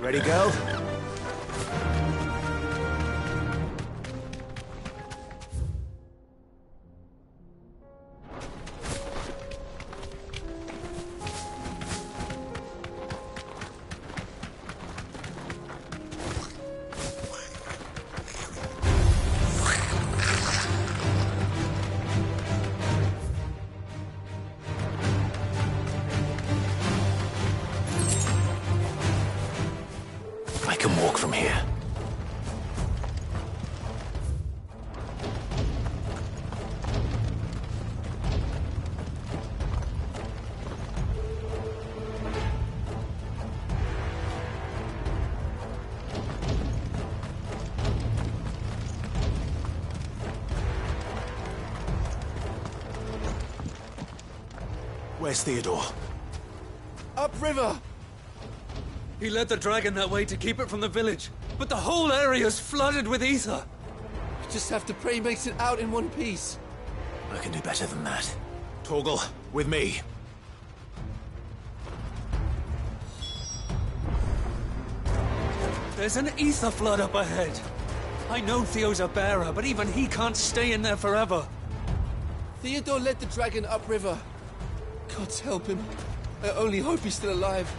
Ready, go? I can walk from here. Where's Theodore? Upriver! He led the dragon that way to keep it from the village, but the whole area's flooded with ether. We just have to pray he makes it out in one piece. I can do better than that. Torgal, with me. There's an ether flood up ahead. I know Theo's a bearer, but even he can't stay in there forever. Theodore led the dragon upriver. God's help him. I only hope he's still alive.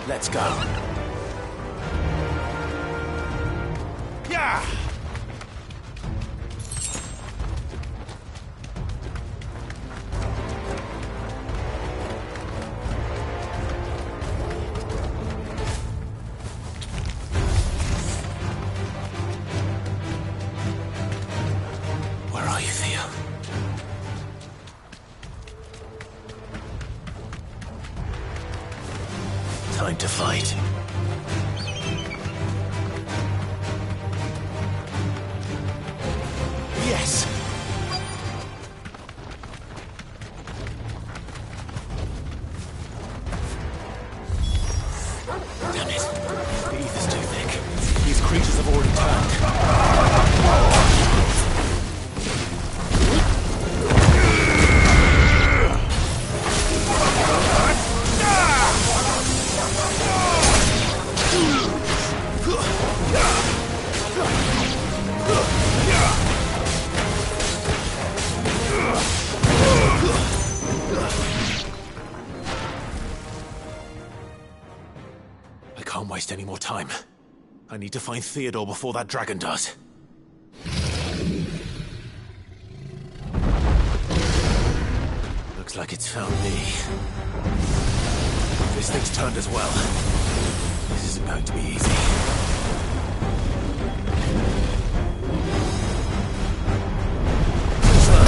Let's go. Yeah! Where are you, Theo? Time to fight. Yes! Damn it. The ether's too thick. These creatures have already turned. I can't waste any more time. I need to find Theodore before that dragon does. Looks like it's found me. This thing's turned as well. This isn't going to be easy. Slow.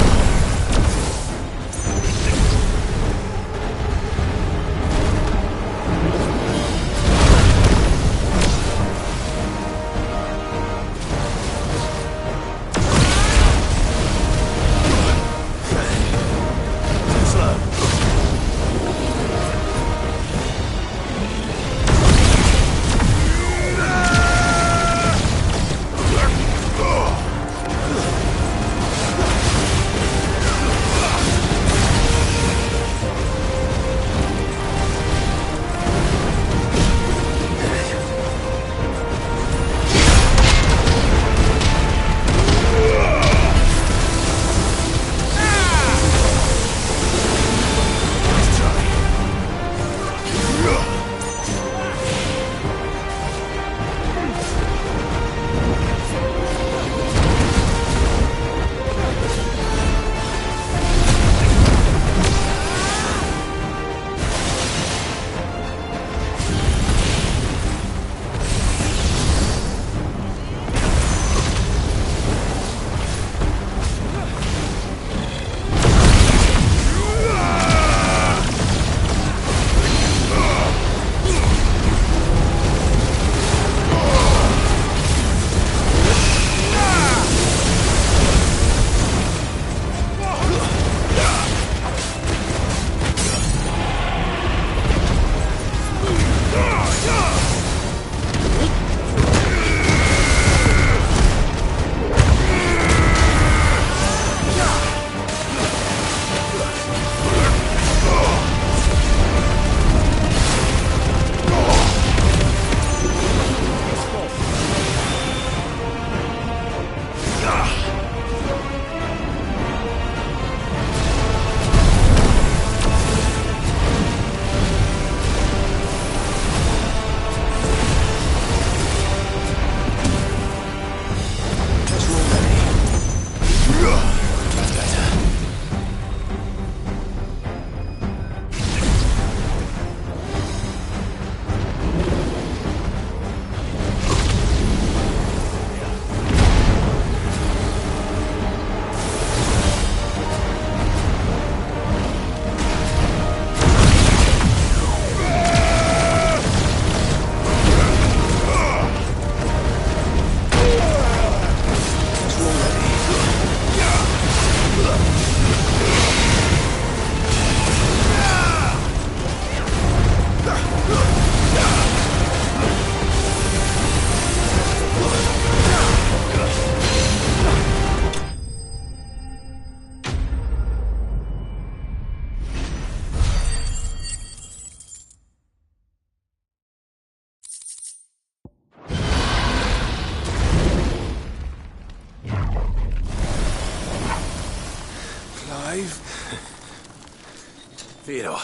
Theodore,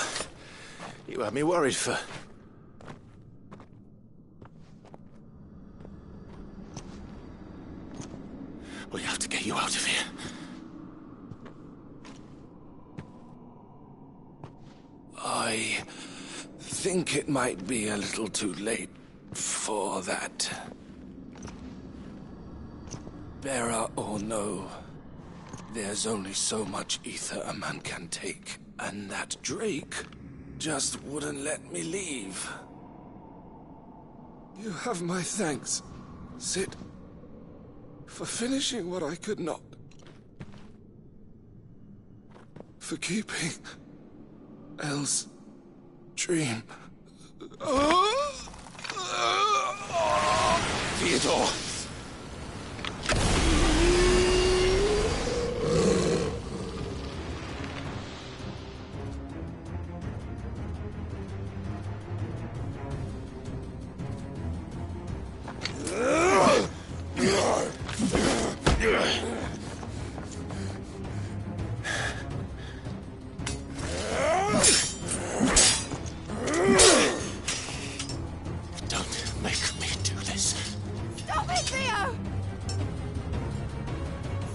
you had me worried for... We have to get you out of here. I think it might be a little too late for that. Bearer or no, there's only so much ether a man can take, and that Drake just wouldn't let me leave. You have my thanks, Sid, for finishing what I could not. For keeping Elle's dream. Theodore! Don't make me do this. Stop it, Theo!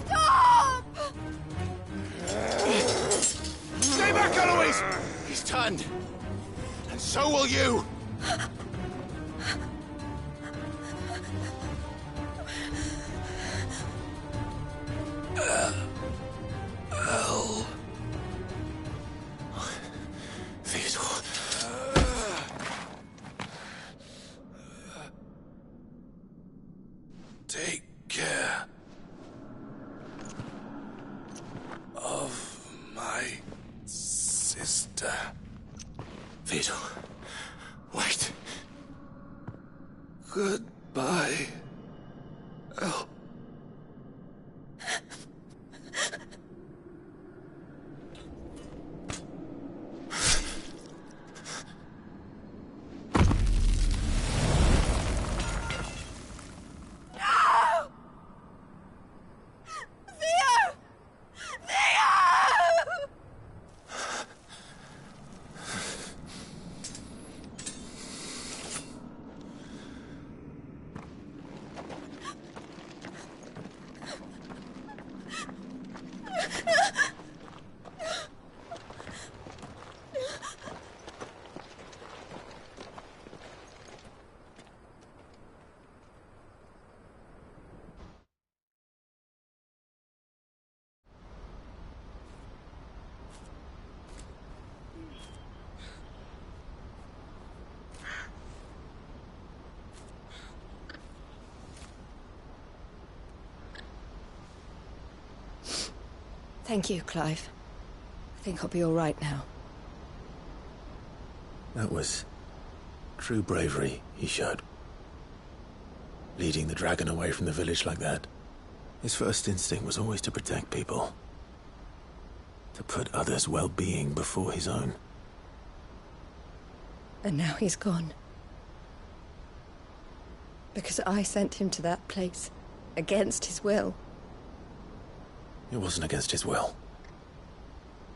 Stop! Stay back, Eloise! He's turned. And so will you! Theodore. Take care of my sister. Theodore, wait. Goodbye, Elle. Theo! Theo! Thank you, Clive. I think I'll be all right now. That was true bravery he showed. Leading the dragon away from the village like that. His first instinct was always to protect people. To put others' well-being before his own. And now he's gone. Because I sent him to that place, against his will. It wasn't against his will.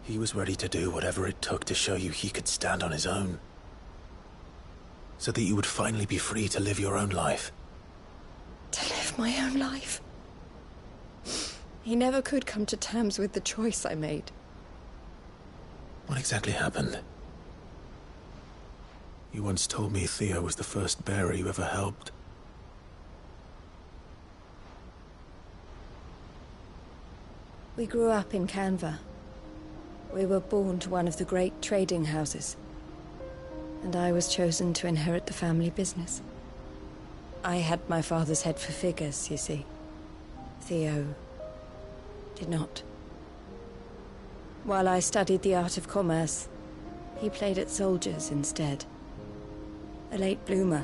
He was ready to do whatever it took to show you he could stand on his own. So that you would finally be free to live your own life. To live my own life. He never could come to terms with the choice I made. What exactly happened? You once told me Theo was the first bearer you ever helped. We grew up in Canva. We were born to one of the great trading houses. And I was chosen to inherit the family business. I had my father's head for figures, you see. Theo did not. While I studied the art of commerce, he played at soldiers instead. A late bloomer,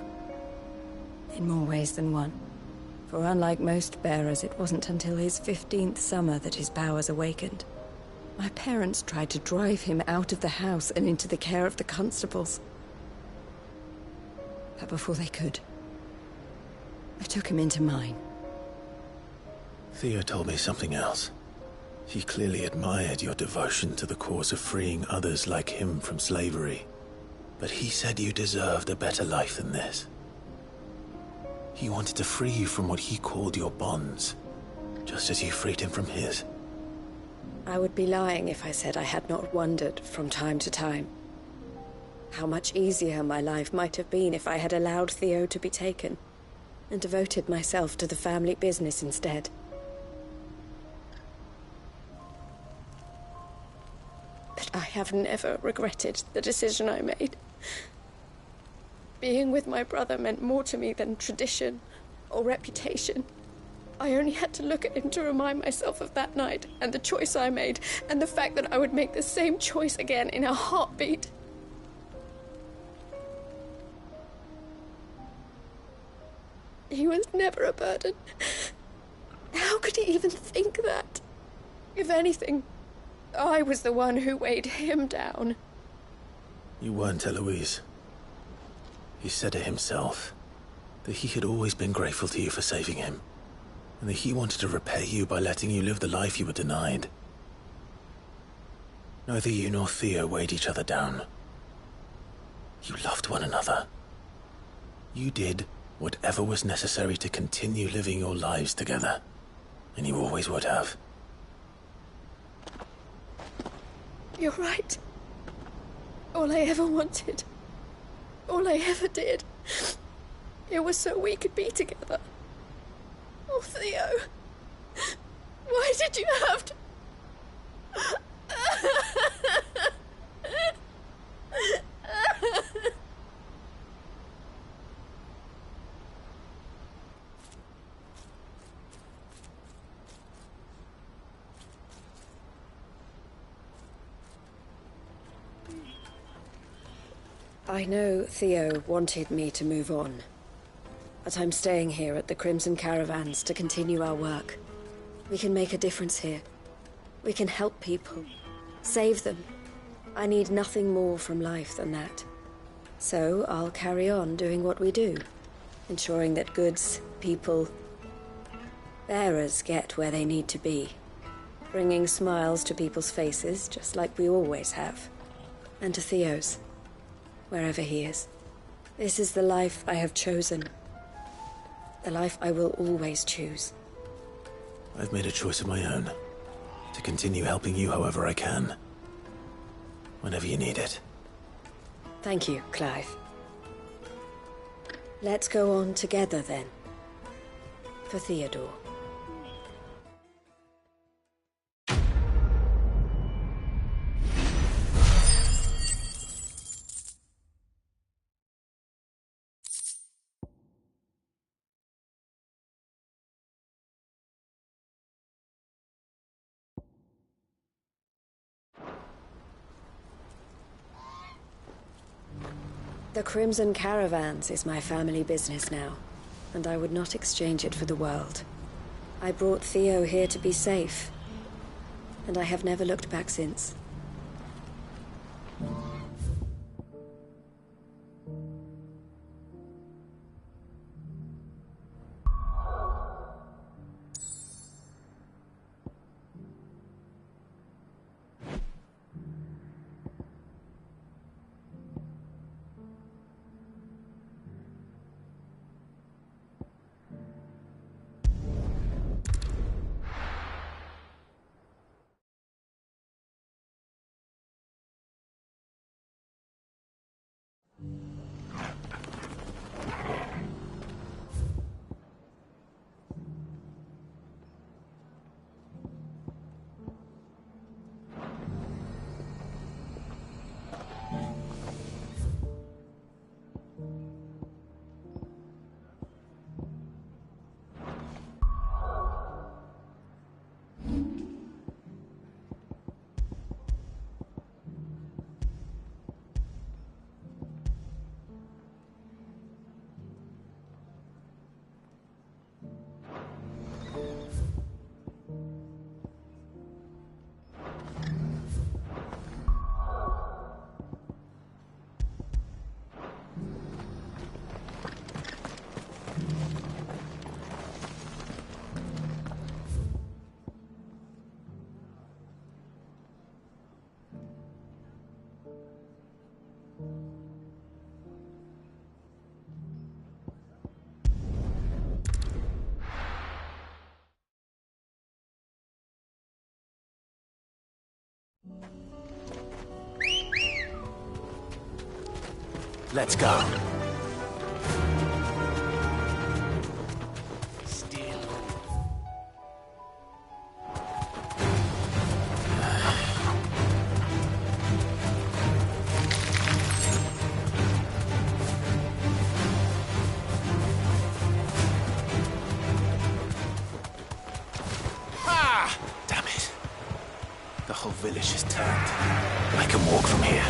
in more ways than one. For unlike most bearers, it wasn't until his 15th summer that his powers awakened. My parents tried to drive him out of the house and into the care of the constables. But before they could, I took him into mine. Theo told me something else. He clearly admired your devotion to the cause of freeing others like him from slavery. But he said you deserved a better life than this. He wanted to free you from what he called your bonds, just as you freed him from his. I would be lying if I said I had not wondered from time to time how much easier my life might have been if I had allowed Theo to be taken and devoted myself to the family business instead. But I have never regretted the decision I made. Being with my brother meant more to me than tradition or reputation. I only had to look at him to remind myself of that night and the choice I made and the fact that I would make the same choice again in a heartbeat. He was never a burden. How could he even think that? If anything, I was the one who weighed him down. You weren't, Eloise. He said it himself, that he had always been grateful to you for saving him, and that he wanted to repay you by letting you live the life you were denied. Neither you nor Theo weighed each other down. You loved one another. You did whatever was necessary to continue living your lives together, and you always would have. You're right. All I ever wanted, all I ever did, it was so we could be together. Oh, Theo, why did you have to... I know Theo wanted me to move on, but I'm staying here at the Crimson Caravans to continue our work. We can make a difference here. We can help people, save them. I need nothing more from life than that. So I'll carry on doing what we do, ensuring that goods, people, bearers get where they need to be, bringing smiles to people's faces just like we always have, and to Theo's. Wherever he is. This is the life I have chosen. The life I will always choose. I've made a choice of my own, to continue helping you however I can. Whenever you need it. Thank you, Clive. Let's go on together then. For Theodore. The Crimson Caravans is my family business now, and I would not exchange it for the world. I brought Theo here to be safe, and I have never looked back since. Let's go. Damn it. The whole village has turned. I can walk from here.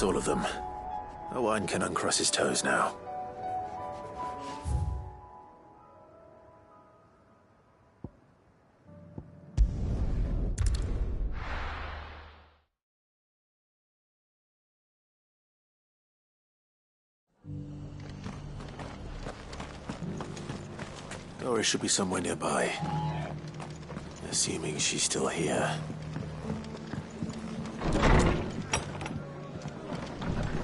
That's all of them. Owen can uncross his toes now. Dory should be somewhere nearby. Assuming she's still here.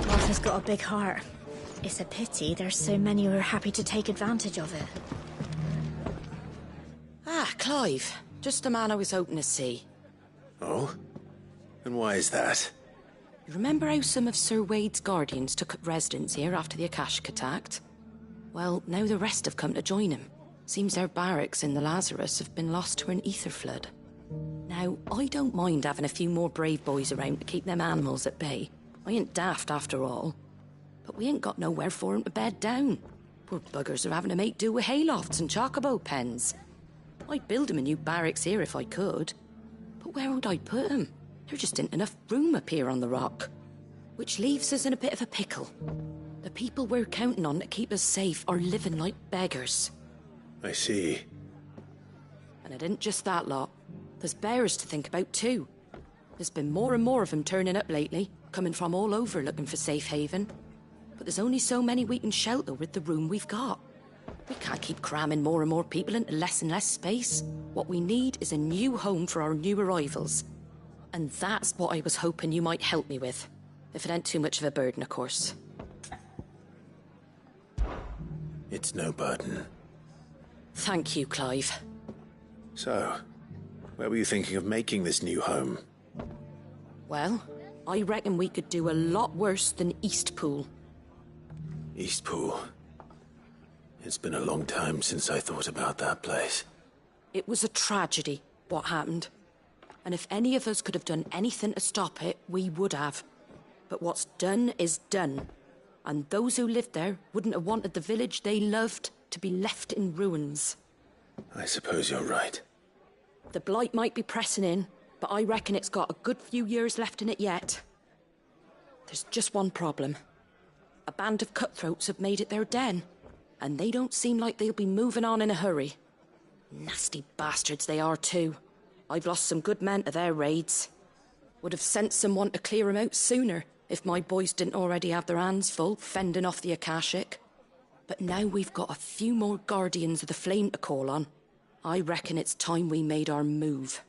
Martha's got a big heart. It's a pity there's so many who are happy to take advantage of it. Ah, Clive. Just the man I was hoping to see. Oh? And why is that? You remember how some of Sir Wade's guardians took up residence here after the Akashic attacked? Well, now the rest have come to join him. Seems their barracks in the Lazarus have been lost to an ether flood. Now, I don't mind having a few more brave boys around to keep them animals at bay. I ain't daft after all. But we ain't got nowhere for 'em to bed down. Poor buggers are having to make do with haylofts and chocobo pens. I'd build 'em a new barracks here if I could. But where would I put 'em? There just ain't enough room up here on the rock. Which leaves us in a bit of a pickle. The people we're counting on to keep us safe are living like beggars. I see. And it ain't just that lot. There's bears to think about too. There's been more and more of them turning up lately, coming from all over looking for safe haven. But there's only so many we can shelter with the room we've got. We can't keep cramming more and more people into less and less space. What we need is a new home for our new arrivals. And that's what I was hoping you might help me with. If it ain't too much of a burden, of course. It's no burden. Thank you, Clive. So, where were you thinking of making this new home? Well, I reckon we could do a lot worse than Eastpool. Eastpool. It's been a long time since I thought about that place. It was a tragedy, what happened. And if any of us could have done anything to stop it, we would have. But what's done is done. And those who lived there wouldn't have wanted the village they loved to be left in ruins. I suppose you're right. The blight might be pressing in, but I reckon it's got a good few years left in it yet. There's just one problem. A band of cutthroats have made it their den, and they don't seem like they'll be moving on in a hurry. Nasty bastards they are too. I've lost some good men to their raids. Would have sent someone to clear 'em out sooner if my boys didn't already have their hands full fending off the Akashic. But now we've got a few more Guardians of the Flame to call on. I reckon it's time we made our move.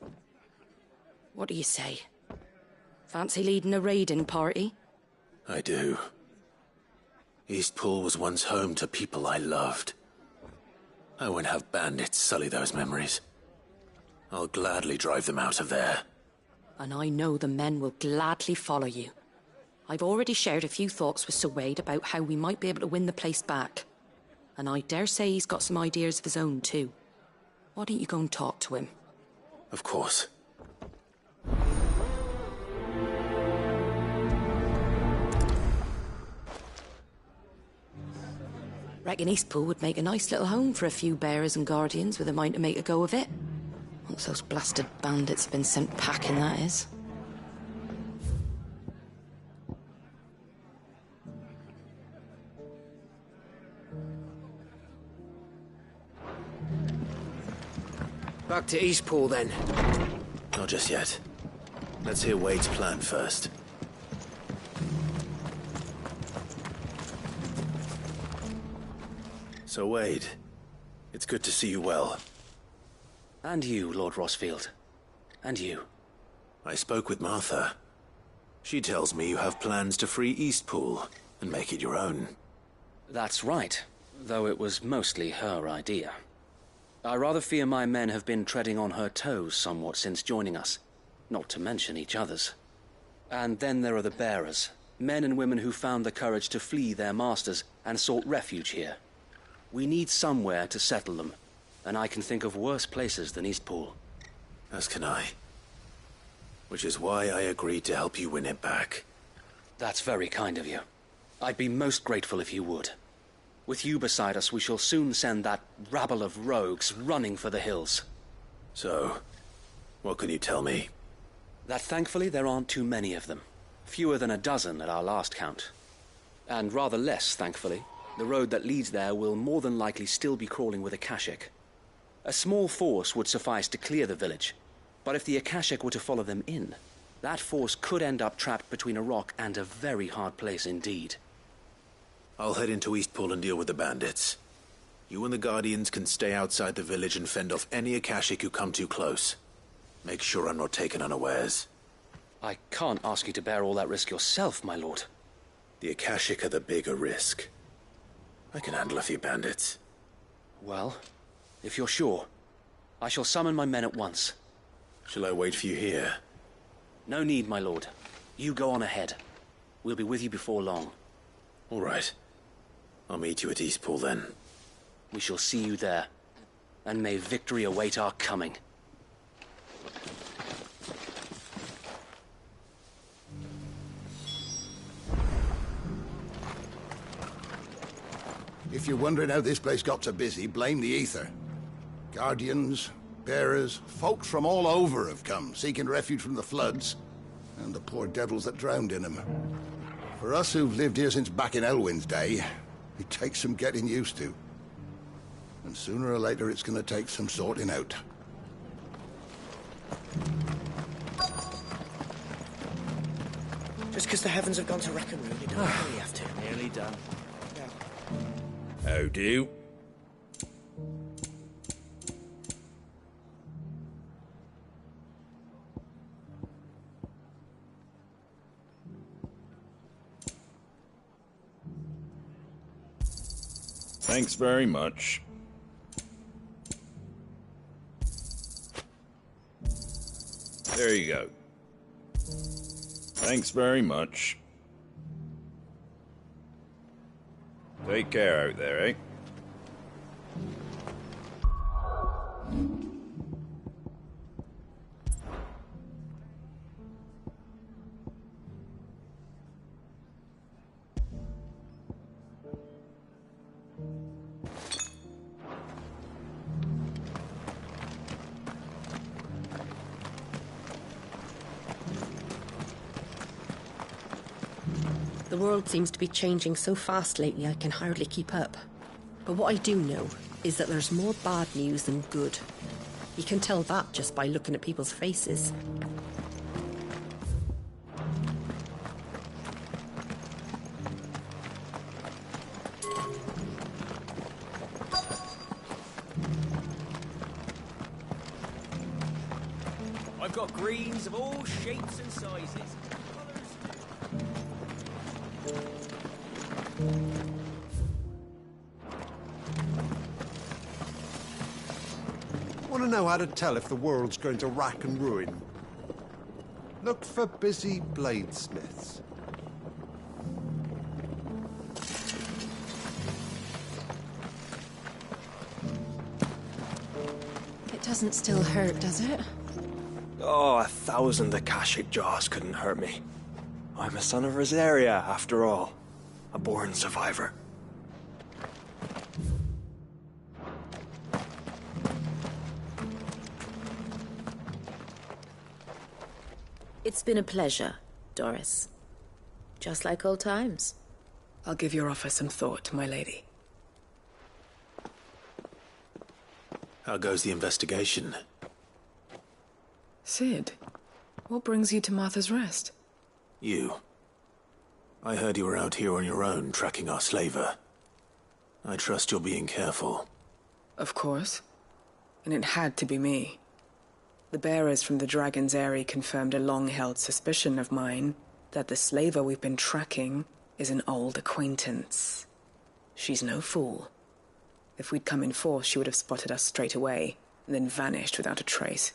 What do you say? Fancy leading a raiding party? I do. Eastpool was once home to people I loved. I won't have bandits sully those memories. I'll gladly drive them out of there. And I know the men will gladly follow you. I've already shared a few thoughts with Sir Wade about how we might be able to win the place back. And I dare say he's got some ideas of his own too. Why don't you go and talk to him? Of course. Reckon Eastpool would make a nice little home for a few bearers and guardians with a mind to make a go of it. Once those blasted bandits have been sent packing, that is. Back to Eastpool, then. Not just yet. Let's hear Wade's plan first. So, Wade, it's good to see you well. And you, Lord Rossfield. And you. I spoke with Martha. She tells me you have plans to free Eastpool and make it your own. That's right, though it was mostly her idea. I rather fear my men have been treading on her toes somewhat since joining us, not to mention each other's. And then there are the bearers, men and women who found the courage to flee their masters and sought refuge here. We need somewhere to settle them, and I can think of worse places than Eastpool. As can I. Which is why I agreed to help you win it back. That's very kind of you. I'd be most grateful if you would. With you beside us, we shall soon send that rabble of rogues running for the hills. So, what can you tell me? That thankfully there aren't too many of them. Fewer than a dozen at our last count. And rather less, thankfully. The road that leads there will more than likely still be crawling with Akashic. A small force would suffice to clear the village, but if the Akashic were to follow them in, that force could end up trapped between a rock and a very hard place indeed. I'll head into Eastpool and deal with the bandits. You and the Guardians can stay outside the village and fend off any Akashic who come too close. Make sure I'm not taken unawares. I can't ask you to bear all that risk yourself, my lord. The Akashic are the bigger risk. I can handle a few bandits. Well, if you're sure, I shall summon my men at once. Shall I wait for you here? No need, my lord. You go on ahead. We'll be with you before long. All right. I'll meet you at Eastpool then. We shall see you there. And may victory await our coming. If you're wondering how this place got so busy, blame the ether. Guardians, bearers, folks from all over have come, seeking refuge from the floods, and the poor devils that drowned in them. For us who've lived here since back in Elwyn's day, it takes some getting used to. And sooner or later it's gonna take some sorting out. Just because the heavens have gone to wreck and ruin, you don't really have to. Nearly done. Yeah. How do? Thanks very much. There you go. Thanks very much. Take care out there, eh? The world seems to be changing so fast lately I can hardly keep up. But what I do know is that there's more bad news than good. You can tell that just by looking at people's faces. I've got greens of all shapes and sizes. Want to know how to tell if the world's going to rack and ruin? Look for busy bladesmiths. It doesn't still hurt, does it? Oh, 1,000 Akashic jaws couldn't hurt me. I'm a son of Rosaria, after all. A born survivor. It's been a pleasure, Doris. Just like old times. I'll give your offer some thought, my lady. How goes the investigation? Sid, what brings you to Martha's Rest? You. I heard you were out here on your own, tracking our slaver. I trust you're being careful. Of course. And it had to be me. The bearers from the Dragon's Eyrie confirmed a long-held suspicion of mine that the slaver we've been tracking is an old acquaintance. She's no fool. If we'd come in force, she would have spotted us straight away, and then vanished without a trace.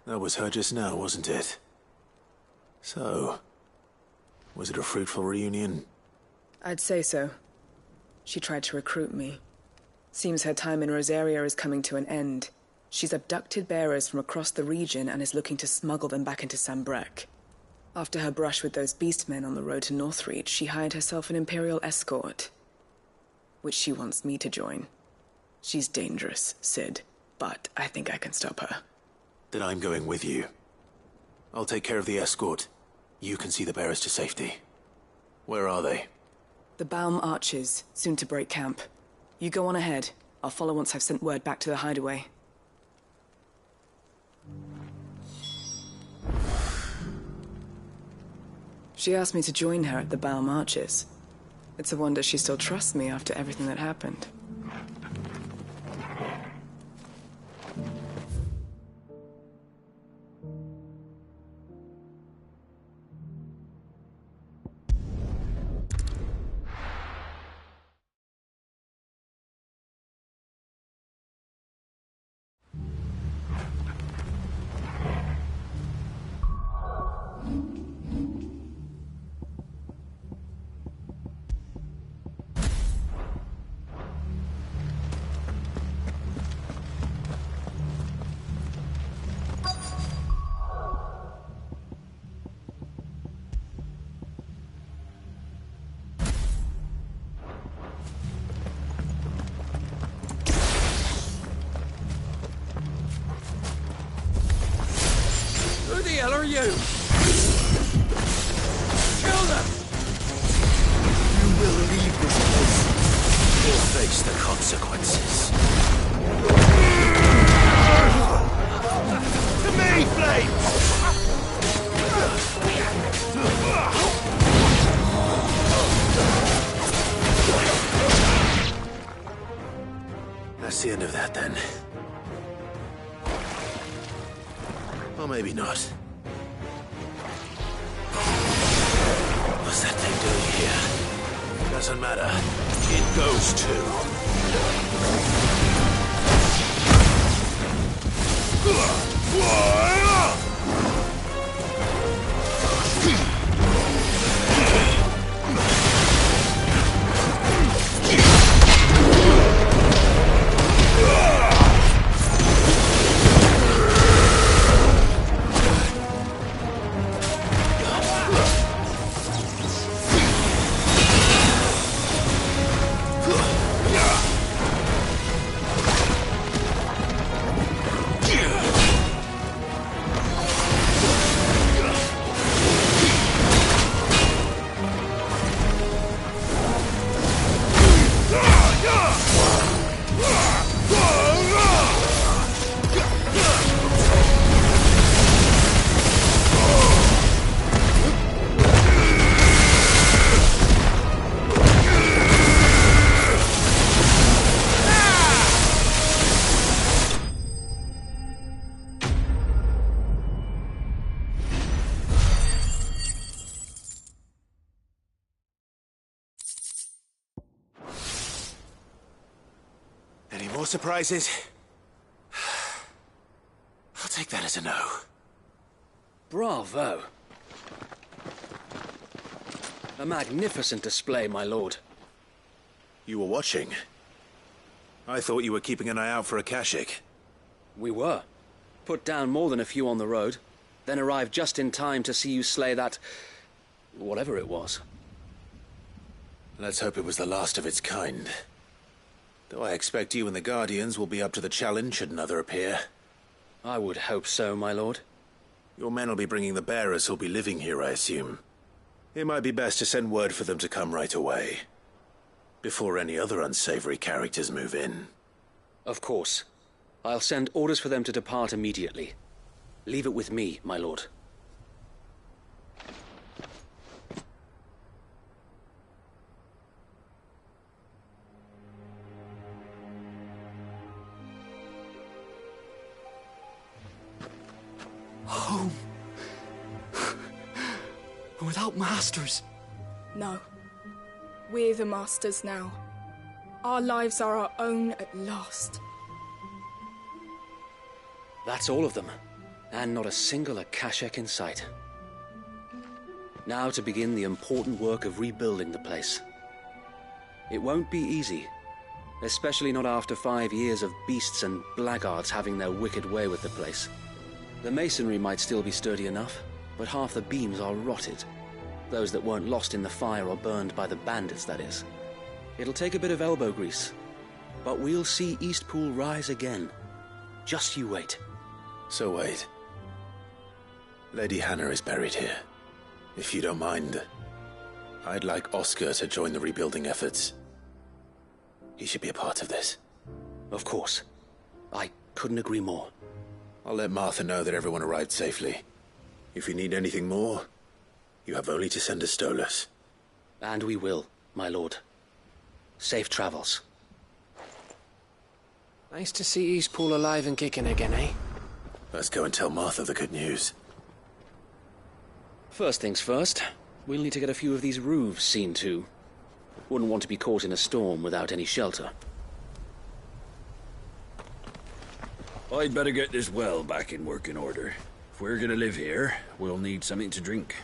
That was her just now, wasn't it? So, was it a fruitful reunion? I'd say so. She tried to recruit me. Seems her time in Rosaria is coming to an end. She's abducted bearers from across the region and is looking to smuggle them back into Sambrec. After her brush with those beastmen on the road to Northreach, she hired herself an Imperial escort, which she wants me to join. She's dangerous, Sid, but I think I can stop her. Then I'm going with you. I'll take care of the escort. You can see the bearers to safety. Where are they? The Baum Archers, soon to break camp. You go on ahead. I'll follow once I've sent word back to the hideaway. She asked me to join her at the Baum Archers. It's a wonder she still trusts me after everything that happened. you! Kill them! You will leave this place or face the consequences. To me, Flames! That's the end of that, then. Or maybe not. What's that thing doing here? Doesn't matter. It goes Any more surprises? I'll take that as a no. Bravo. A magnificent display, my lord. You were watching. I thought you were keeping an eye out for a Kashik. We were. Put down more than a few on the road, then arrived just in time to see you slay that... whatever it was. Let's hope it was the last of its kind. Though I expect you and the Guardians will be up to the challenge should another appear. I would hope so, my lord. Your men will be bringing the bearers who'll be living here, I assume. It might be best to send word for them to come right away, before any other unsavory characters move in. Of course. I'll send orders for them to depart immediately. Leave it with me, my lord. Home. Without masters. No. We're the masters now. Our lives are our own at last. That's all of them. And not a single Akashek in sight. Now to begin the important work of rebuilding the place. It won't be easy. Especially not after 5 years of beasts and blackguards having their wicked way with the place. The masonry might still be sturdy enough, but half the beams are rotted. Those that weren't lost in the fire or burned by the bandits, that is. It'll take a bit of elbow grease, but we'll see Eastpool rise again. Just you wait. So wait. Lady Hannah is buried here. If you don't mind, I'd like Oscar to join the rebuilding efforts. He should be a part of this. Of course. I couldn't agree more. I'll let Martha know that everyone arrived safely. If you need anything more, you have only to send a Stolas. And we will, my lord. Safe travels. Nice to see Eastpool alive and kicking again, eh? Let's go and tell Martha the good news. First things first, we'll need to get a few of these roofs seen to. Wouldn't want to be caught in a storm without any shelter. I'd better get this well back in working order. If we're gonna live here, we'll need something to drink.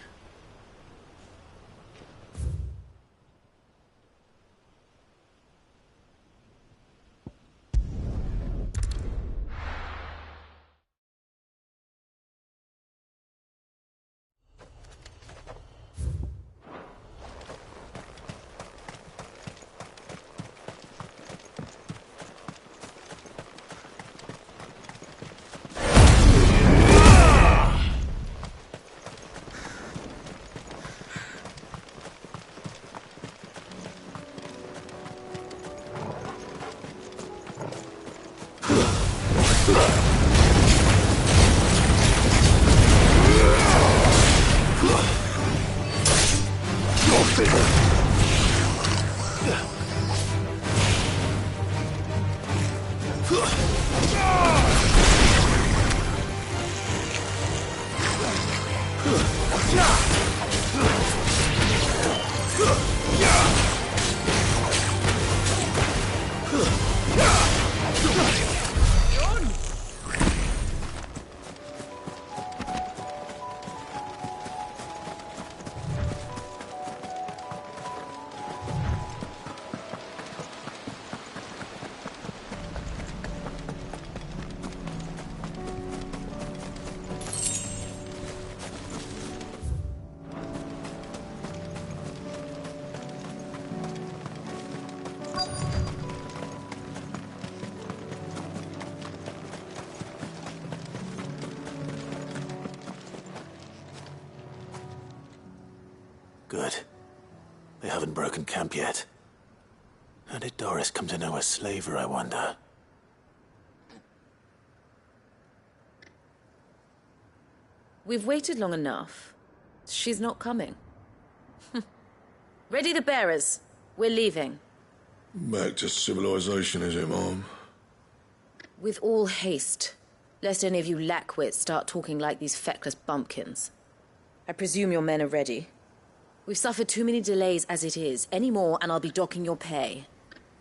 Good. They haven't broken camp yet. How did Doris come to know a slaver, I wonder? We've waited long enough. She's not coming. Ready the bearers. We're leaving. Back to civilization, is it, Mom? With all haste, lest any of you lackwits start talking like these feckless bumpkins. I presume your men are ready. We've suffered too many delays as it is. Any more, and I'll be docking your pay.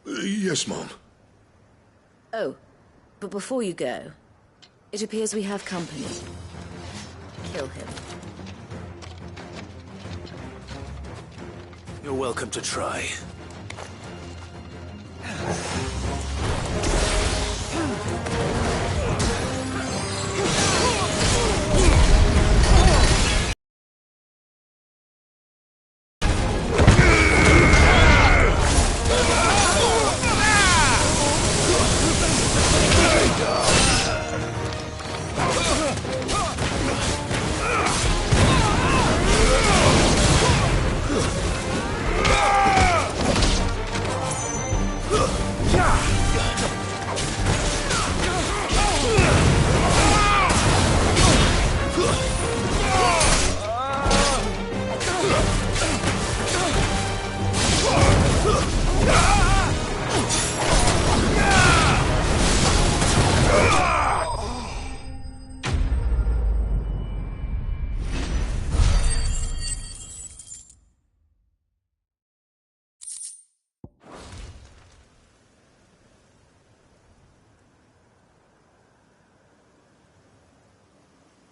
Yes, Mom. Oh, but before you go, it appears we have company. Kill him. You're welcome to try.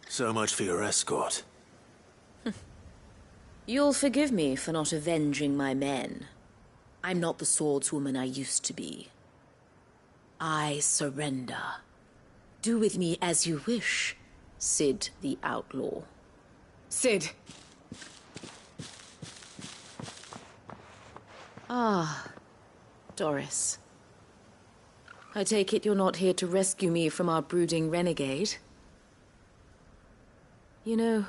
So much for your escort. You'll forgive me for not avenging my men. I'm not the swordswoman I used to be. I surrender. Do with me as you wish, Sid the Outlaw. Sid! Ah, Doris. I take it you're not here to rescue me from our brooding renegade? You know,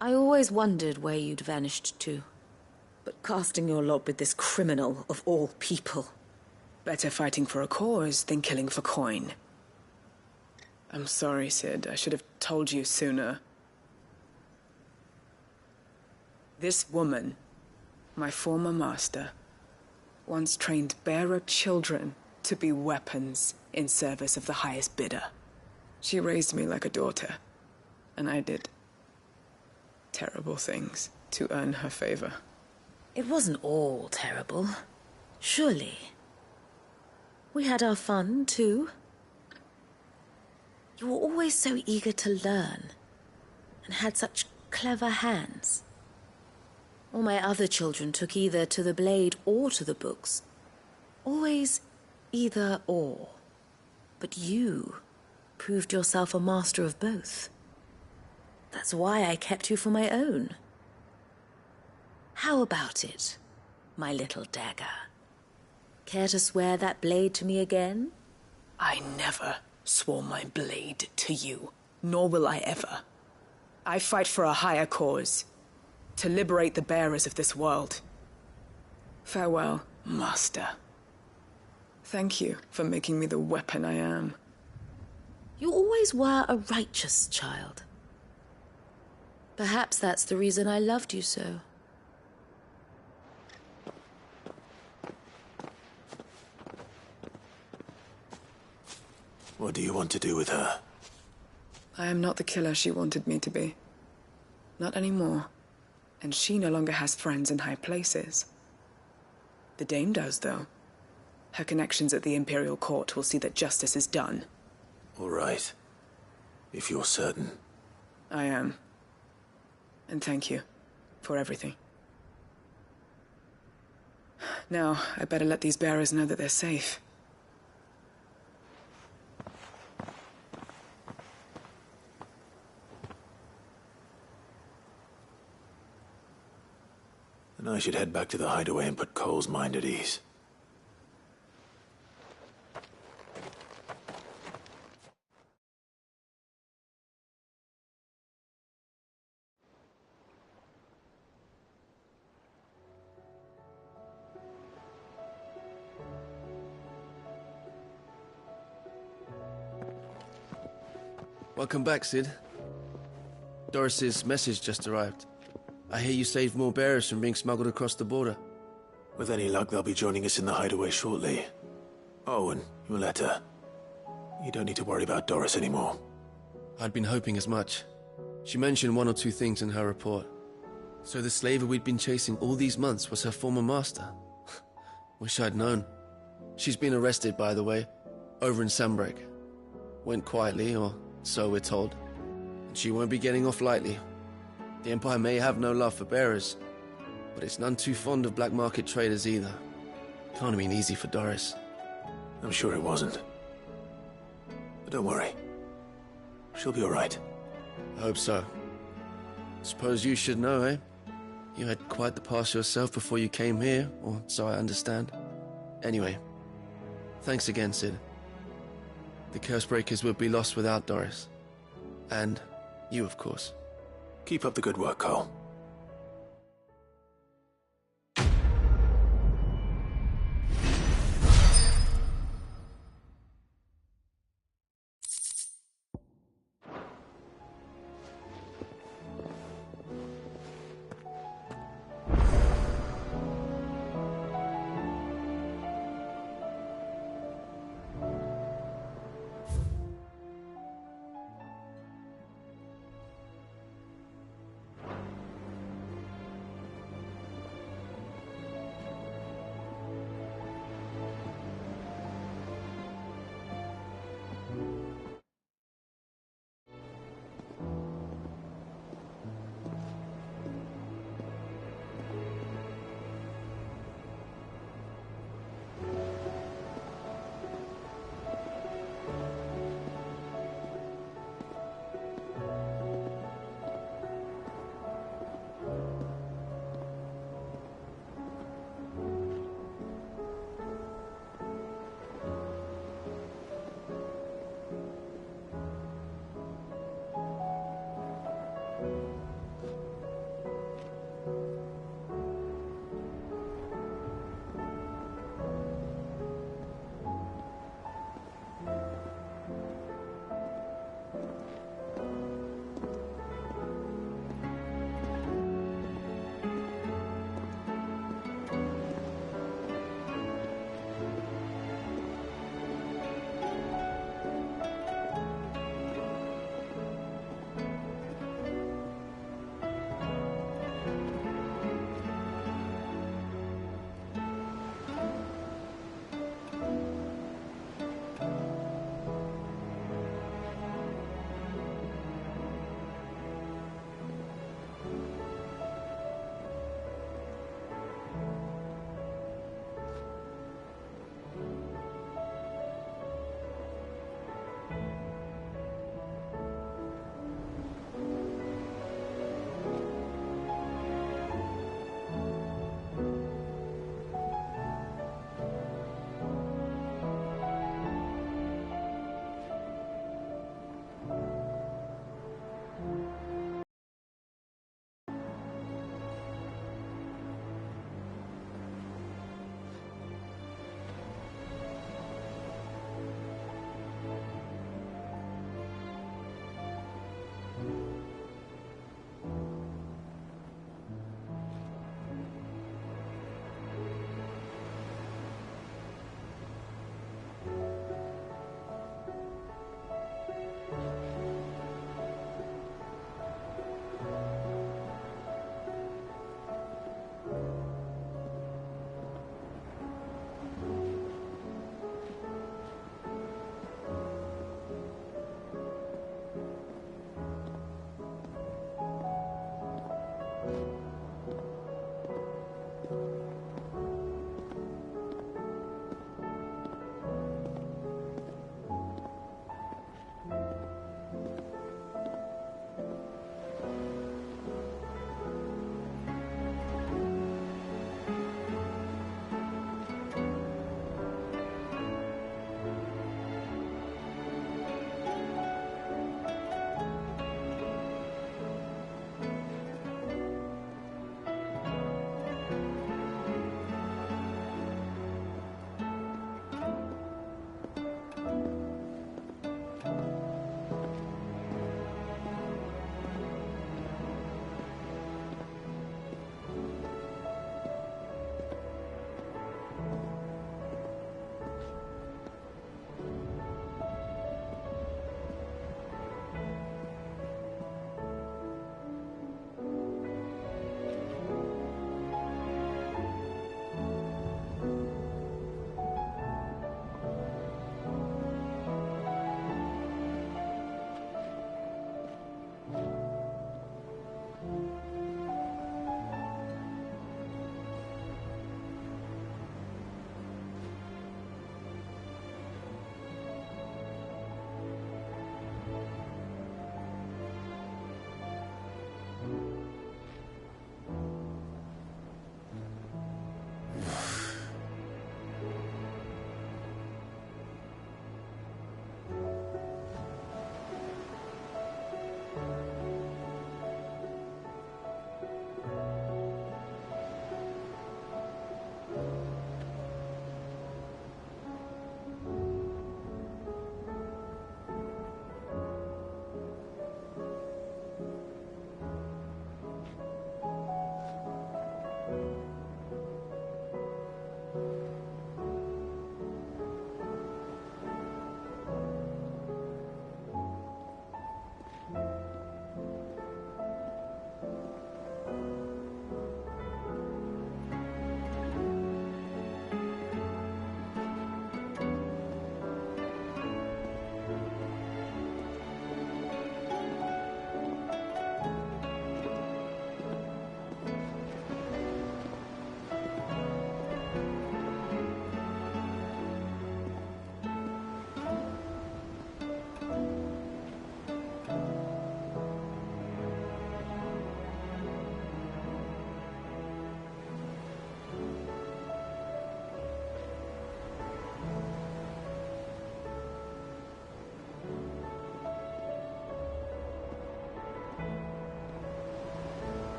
I always wondered where you'd vanished to. But casting your lot with this criminal of all people. Better fighting for a cause than killing for coin. I'm sorry, Sid. I should have told you sooner. This woman, my former master, once trained bearer children to be weapons in service of the highest bidder. She raised me like a daughter. And I did terrible things to earn her favor. It wasn't all terrible, surely. We had our fun, too. You were always so eager to learn, and had such clever hands. All my other children took either to the blade or to the books. Always either or. But you proved yourself a master of both. That's why I kept you for my own. How about it, my little dagger? Care to swear that blade to me again? I never swore my blade to you, nor will I ever. I fight for a higher cause, to liberate the bearers of this world. Farewell, Master. Thank you for making me the weapon I am. You always were a righteous child. Perhaps that's the reason I loved you so. What do you want to do with her? I am not the killer she wanted me to be. Not anymore. And she no longer has friends in high places. The Dame does, though. Her connections at the Imperial Court will see that justice is done. All right. If you're certain. I am. And thank you for everything. Now, I better let these bearers know that they're safe. Then I should head back to the hideaway and put Cole's mind at ease. Welcome back, Sid. Doris's message just arrived. I hear you saved more bearers from being smuggled across the border. With any luck, they'll be joining us in the hideaway shortly. Oh, and your letter. You don't need to worry about Doris anymore. I'd been hoping as much. She mentioned one or two things in her report. So the slaver we'd been chasing all these months was her former master. Wish I'd known. She's been arrested, by the way, over in Sandbreak. Went quietly, or so we're told. And she won't be getting off lightly. The Empire may have no love for bearers, but it's none too fond of black market traders either. Can't have been easy for Doris. I'm sure it wasn't. But don't worry. She'll be all right. I hope so. Suppose you should know, eh? You had quite the past yourself before you came here, or so I understand. Anyway, thanks again, Sid. The Cursebreakers would be lost without Doris. And you, of course. Keep up the good work, Cole.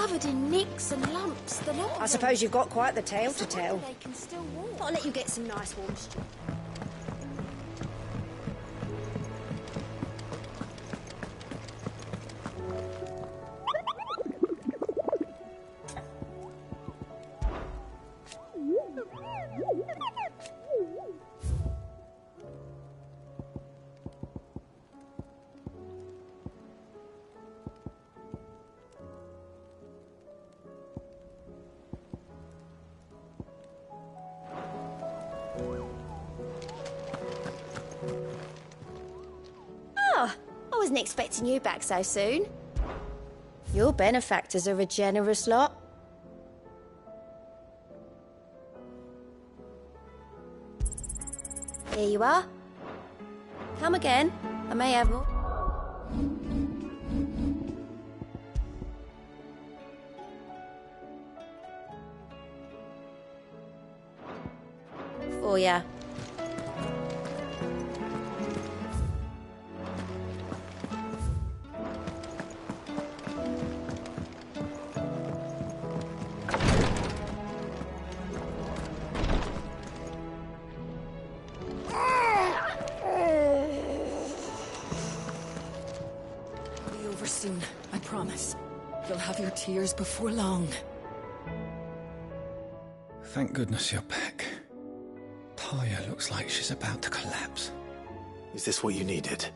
covered in nicks and lumps. The lot of I them. suppose you've got quite the tale to It's a wonder tell. They can still walk. I'll let you get some nice warm stew. Oh, I wasn't expecting you back so soon. Your benefactors are a generous lot. Here you are. Come again. I may have more. For ya. It'll be over soon, I promise. You'll have your tears before long. Thank goodness you're back. Taya looks like she's about to collapse. Is this what you needed?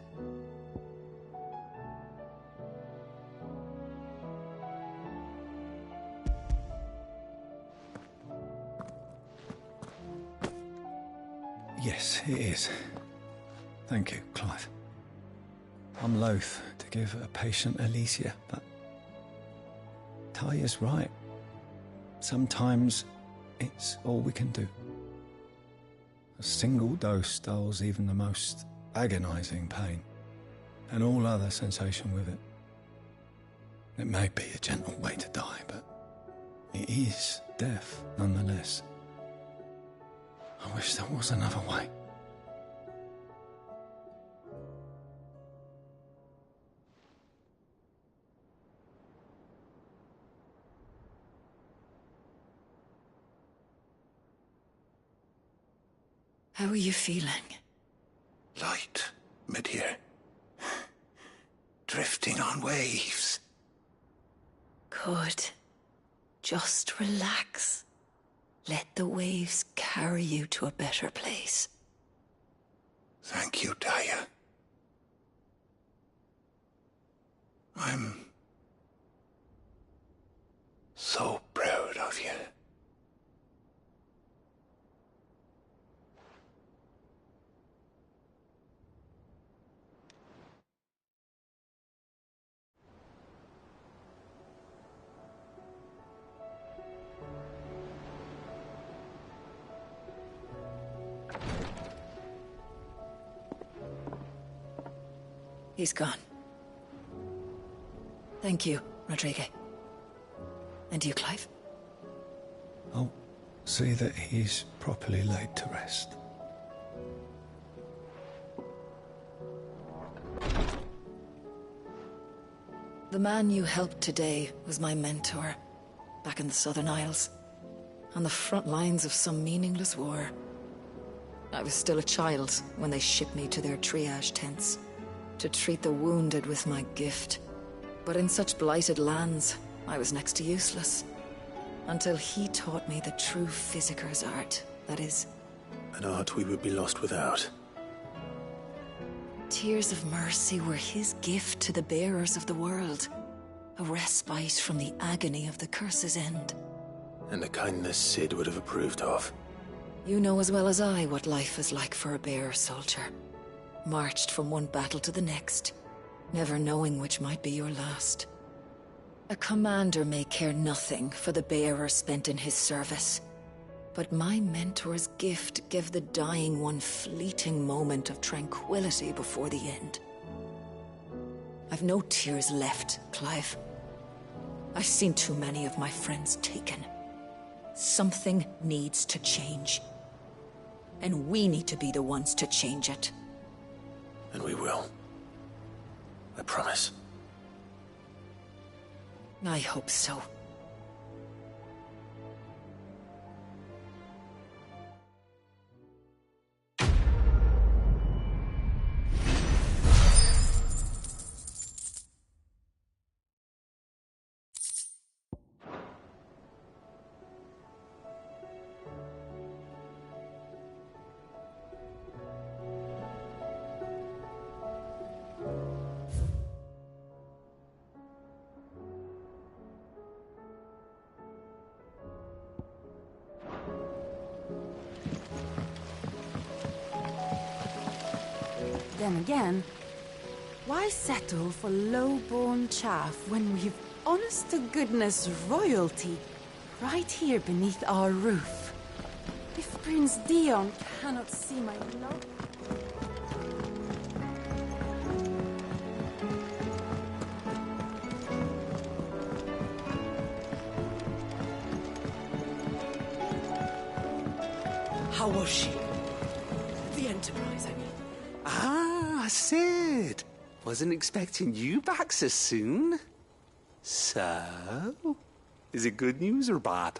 Yes, it is. Thank you, Clive. I'm loath to give a patient Alicia, but Taya's right. Sometimes it's all we can do. A single dose dulls even the most agonizing pain, and all other sensation with it. It may be a gentle way to die, but it is death nonetheless. I wish there was another way. How are you feeling? Light, mid-here. Drifting on waves. Good. Just relax. Let the waves carry you to a better place. Thank you, Taya. I'm so proud of you. He's gone. Thank you, Rodrigue. And you, Clive? I'll see that he's properly laid to rest. The man you helped today was my mentor, back in the Southern Isles, on the front lines of some meaningless war. I was still a child when they shipped me to their triage tents, to treat the wounded with my gift. But in such blighted lands, I was next to useless. Until he taught me the true physicker's art, that is... An art we would be lost without. Tears of mercy were his gift to the bearers of the world. A respite from the agony of the curse's end. And a kindness Sid would have approved of. You know as well as I what life is like for a bearer soldier. Marched from one battle to the next, never knowing which might be your last. A commander may care nothing for the bearer spent in his service. But my mentor's gift gave the dying one fleeting moment of tranquility before the end. I've no tears left, Clive. I've seen too many of my friends taken. Something needs to change. And we need to be the ones to change it. And we will. I promise. I hope so. Then again, why settle for low-born chaff when we've honest-to-goodness royalty right here beneath our roof? If Prince Dion cannot see my love... How was she? The Enterprise, I mean. Ah, Sid. Wasn't expecting you back so soon. So, is it good news or bad?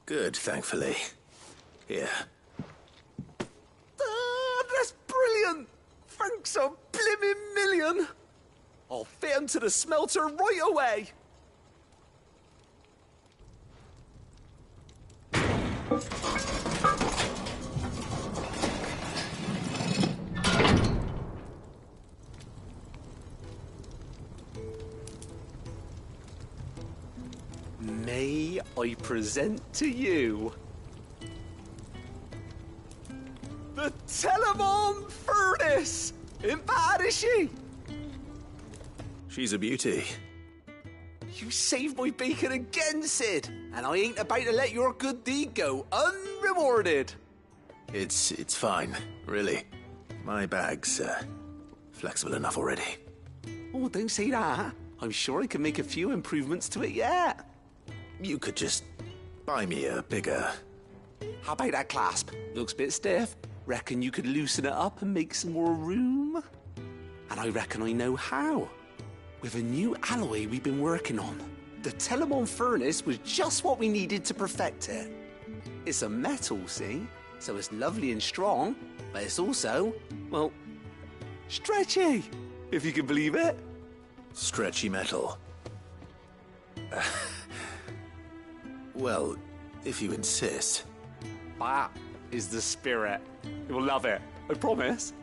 Good, thankfully. Here. Ah, that's brilliant! Thanks a blimmin' million! I'll fit him to the smelter right away! May I present to you the Telemon Furnace? Ain't bad, is she? She's a beauty. You saved my bacon again, Sid, and I ain't about to let your good deed go unrewarded. It's fine, really. My bag's flexible enough already. Oh, don't say that. I'm sure I can make a few improvements to it yet. You could just buy me a bigger... How about that clasp? Looks a bit stiff. Reckon you could loosen it up and make some more room? And I reckon I know how. With a new alloy we've been working on. The Telemon Furnace was just what we needed to perfect it. It's a metal, see? So it's lovely and strong, but it's also, well, stretchy, if you can believe it. Stretchy metal. Well, if you insist. That is the spirit. You'll love it, I promise.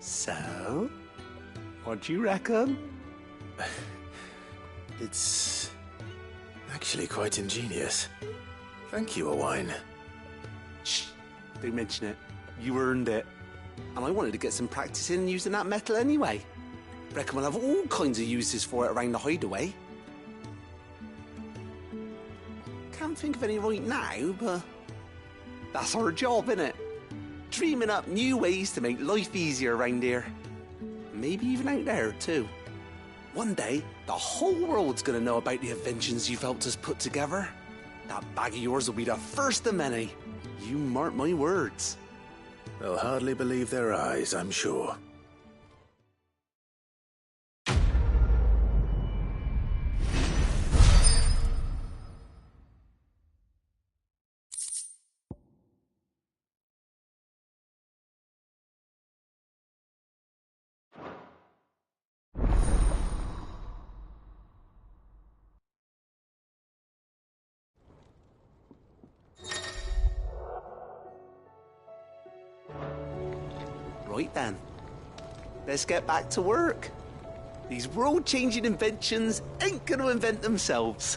So, what do you reckon? It's actually quite ingenious. Thank you, Owain. Shh, don't mention it. You earned it. And I wanted to get some practice in using that metal anyway. Reckon we'll have all kinds of uses for it around the hideaway. Can't think of any right now, but that's our job, innit? Dreaming up new ways to make life easier around here. Maybe even out there, too. One day, the whole world's gonna know about the inventions you've helped us put together. That bag of yours will be the first of many. You mark my words. They'll hardly believe their eyes, I'm sure. Right then, let's get back to work. These world-changing inventions ain't gonna invent themselves.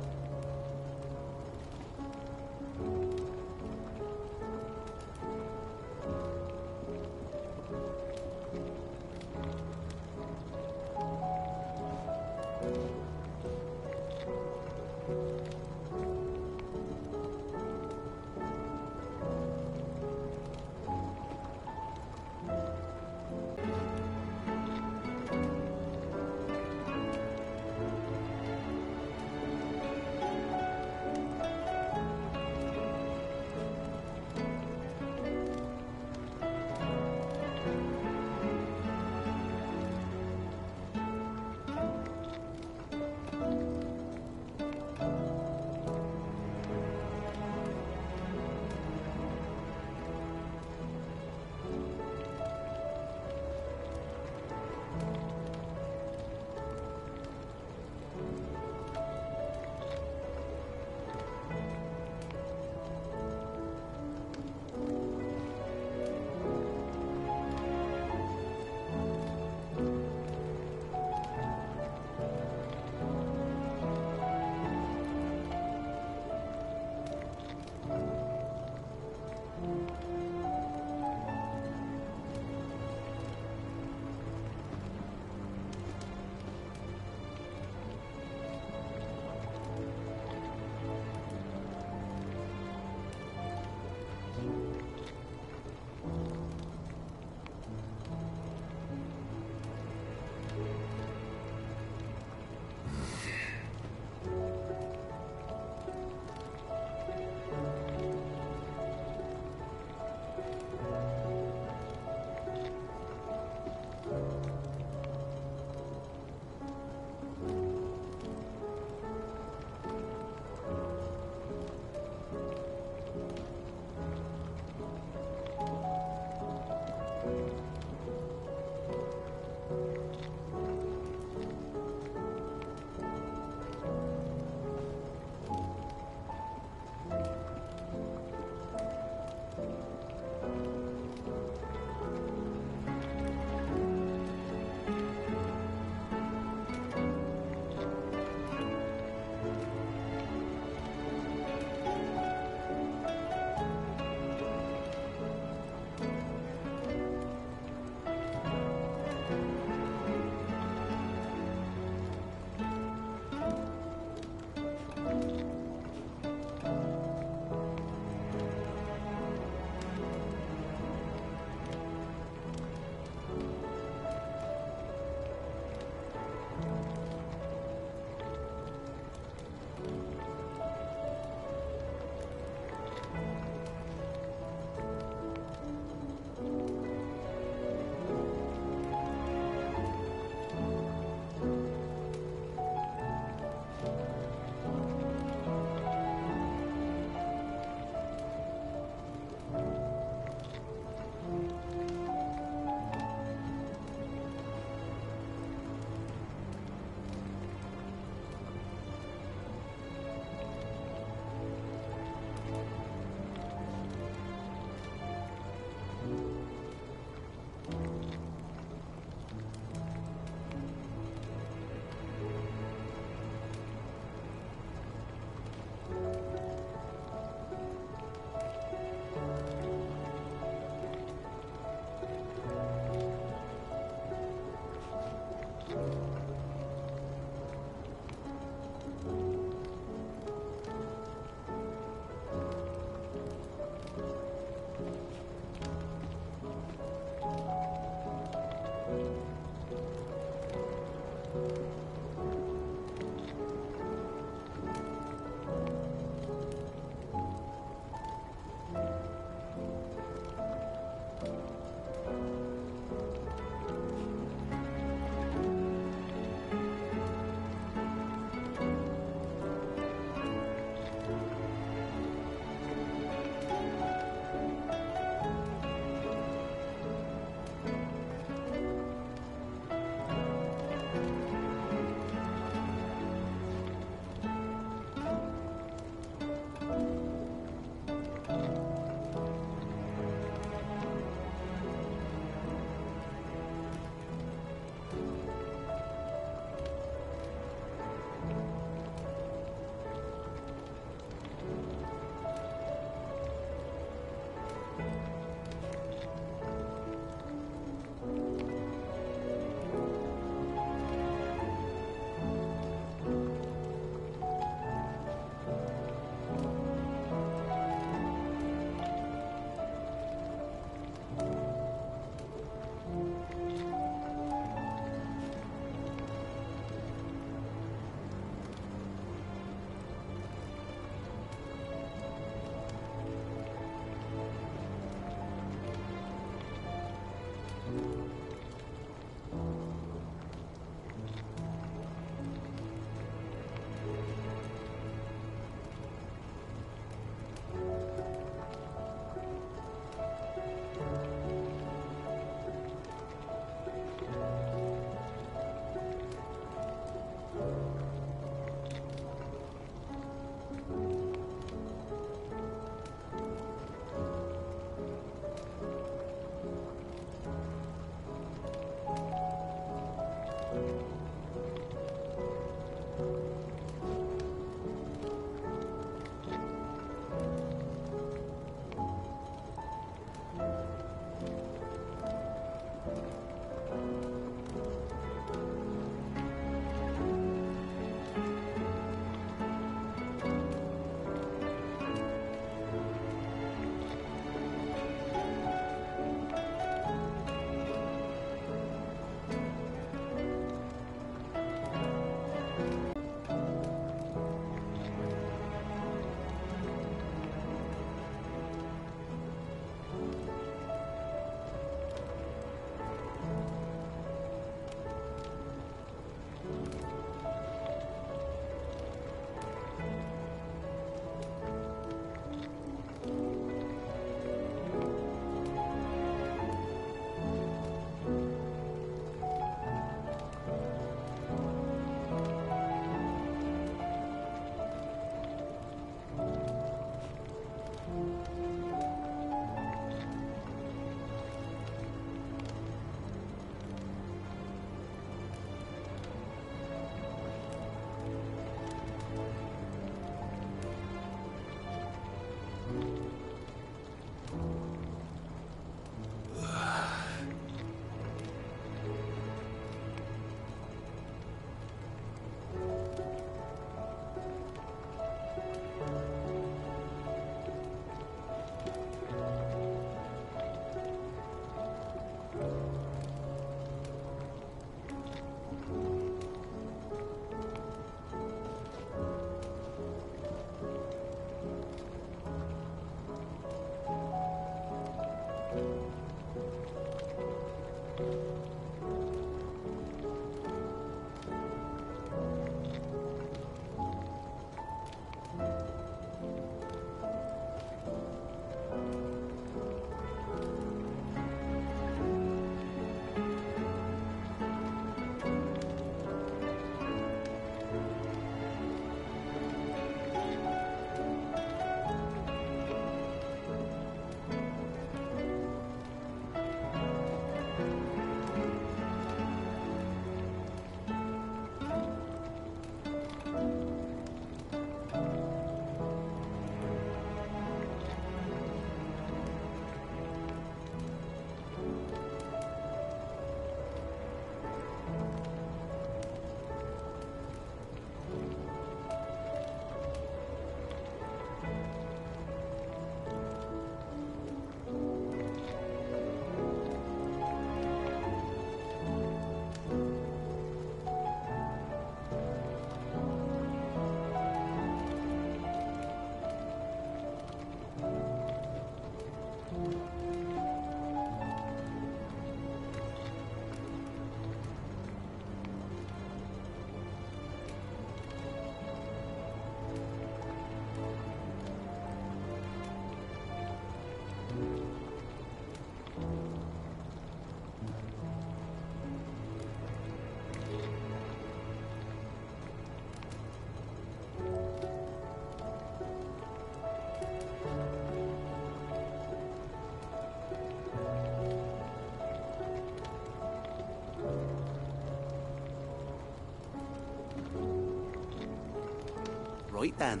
Right then,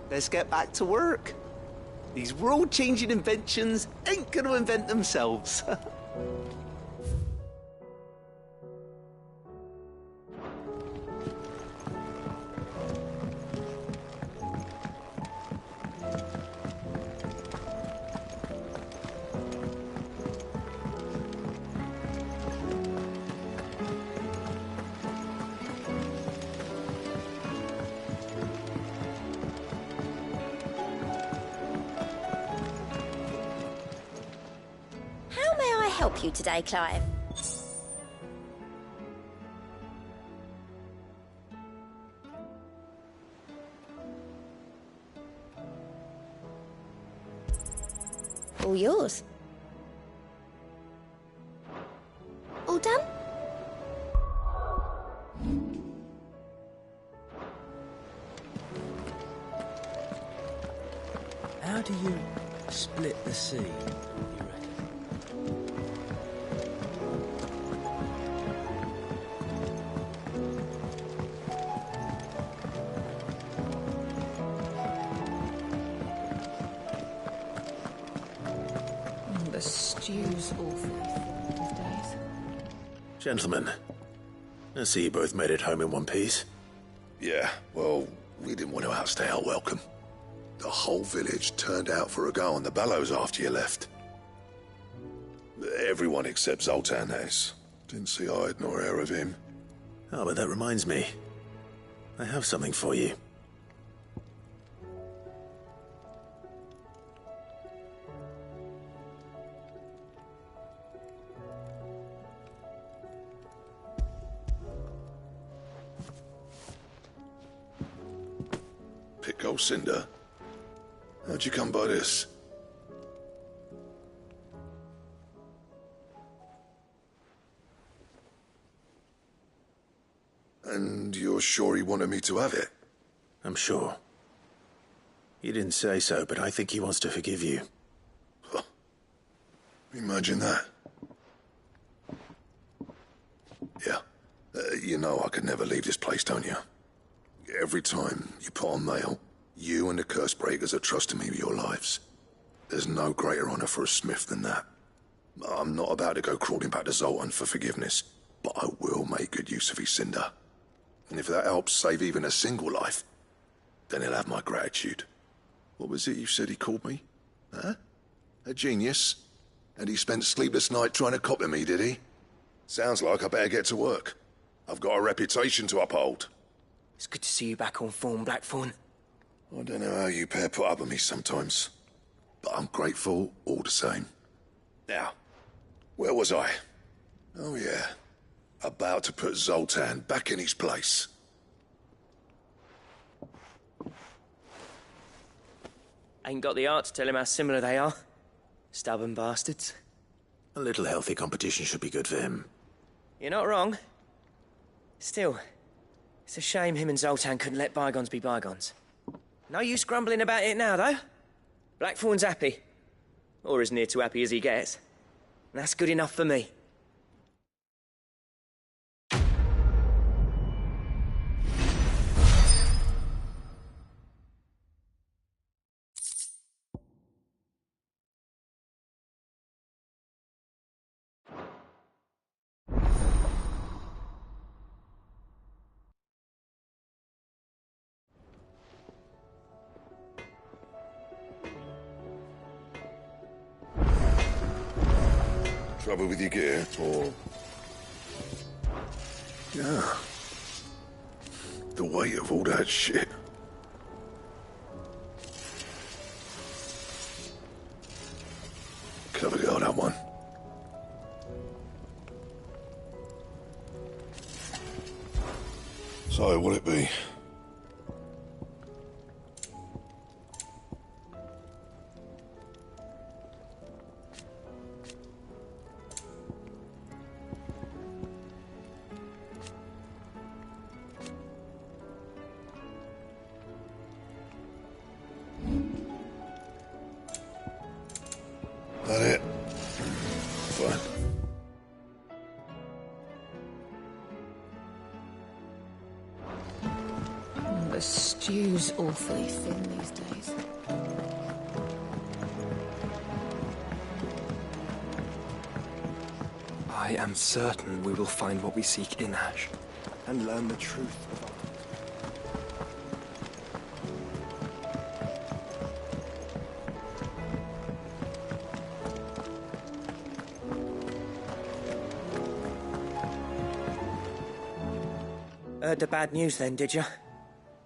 let's get back to work. These world-changing inventions ain't gonna invent themselves. Help you today, Clive? All yours. All done? How do you split the sea? stew's awfully thin these days. Gentlemen, I see you both made it home in one piece. Yeah, well, we didn't want to outstay our welcome. The whole village turned out for a go on the bellows after you left. Everyone except Zoltan, that is. Didn't see hide nor hair of him. Oh, but that reminds me. I have something for you. Pick cinder. How'd you come by this? And you're sure he wanted me to have it? I'm sure. He didn't say so, but I think he wants to forgive you. Huh. Imagine that. Yeah. You know I could never leave this place, don't you? Every time you put on mail, you and the curse breakers are trusting me with your lives. There's no greater honor for a smith than that. I'm not about to go crawling back to Zoltan for forgiveness, but I will make good use of his cinder. And if that helps save even a single life, then he'll have my gratitude. What was it you said he called me? Huh? A genius? And he spent sleepless night trying to copy me, did he? Sounds like I better get to work. I've got a reputation to uphold. It's good to see you back on form, Blackthorn. I don't know how you pair put up with me sometimes, but I'm grateful all the same. Now, where was I? Oh yeah, about to put Zoltan back in his place. Ain't got the art to tell him how similar they are. Stubborn bastards. A little healthy competition should be good for him. You're not wrong. Still, it's a shame him and Zoltan couldn't let bygones be bygones. No use grumbling about it now, though. Blackthorn's happy. Or as near to happy as he gets. And that's good enough for me. Trouble with your gear, or... Yeah. The weight of all that shit. Clever girl, that one. So, what'll it be? That it? Fine. The stew's awfully thin these days. I am certain we will find what we seek in Ash, and learn the truth of our... Heard the bad news then, did you?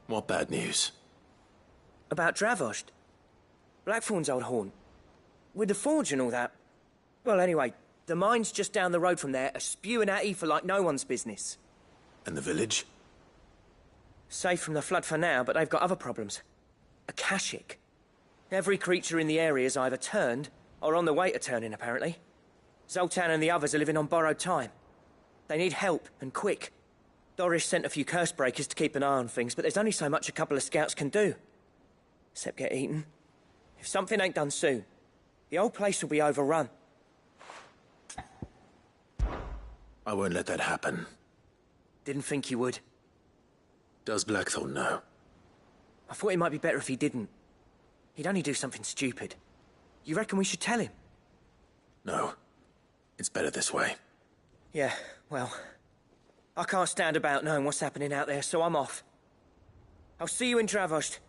What bad news? About Dravost. Blackthorn's old haunt. With the forge and all that. Well, anyway, the mines just down the road from there are spewing out ether like no one's business. And the village? Safe from the flood for now, but they've got other problems. Akashic. Every creature in the area's either turned or on the way to turning, apparently. Zoltan and the others are living on borrowed time. They need help, and quick. Doris sent a few curse breakers to keep an eye on things, but there's only so much a couple of scouts can do. Except get eaten. If something ain't done soon, the whole place will be overrun. I won't let that happen. Didn't think you would. Does Blackthorn know? I thought it might be better if he didn't. He'd only do something stupid. You reckon we should tell him? No. It's better this way. Yeah, well, I can't stand about knowing what's happening out there, so I'm off. I'll see you in Travost.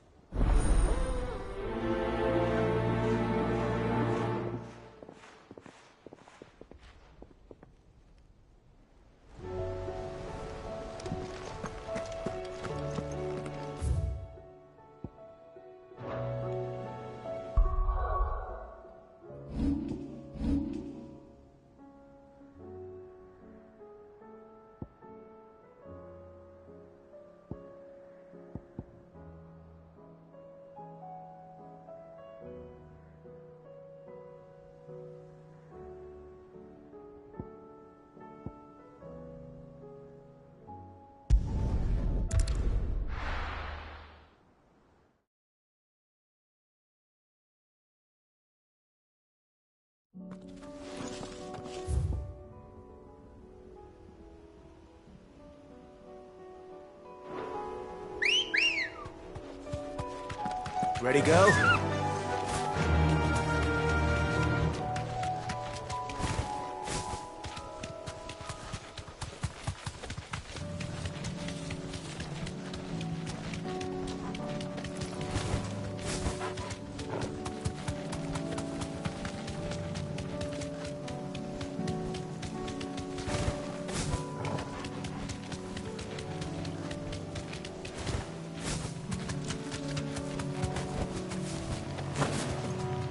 Ready, go?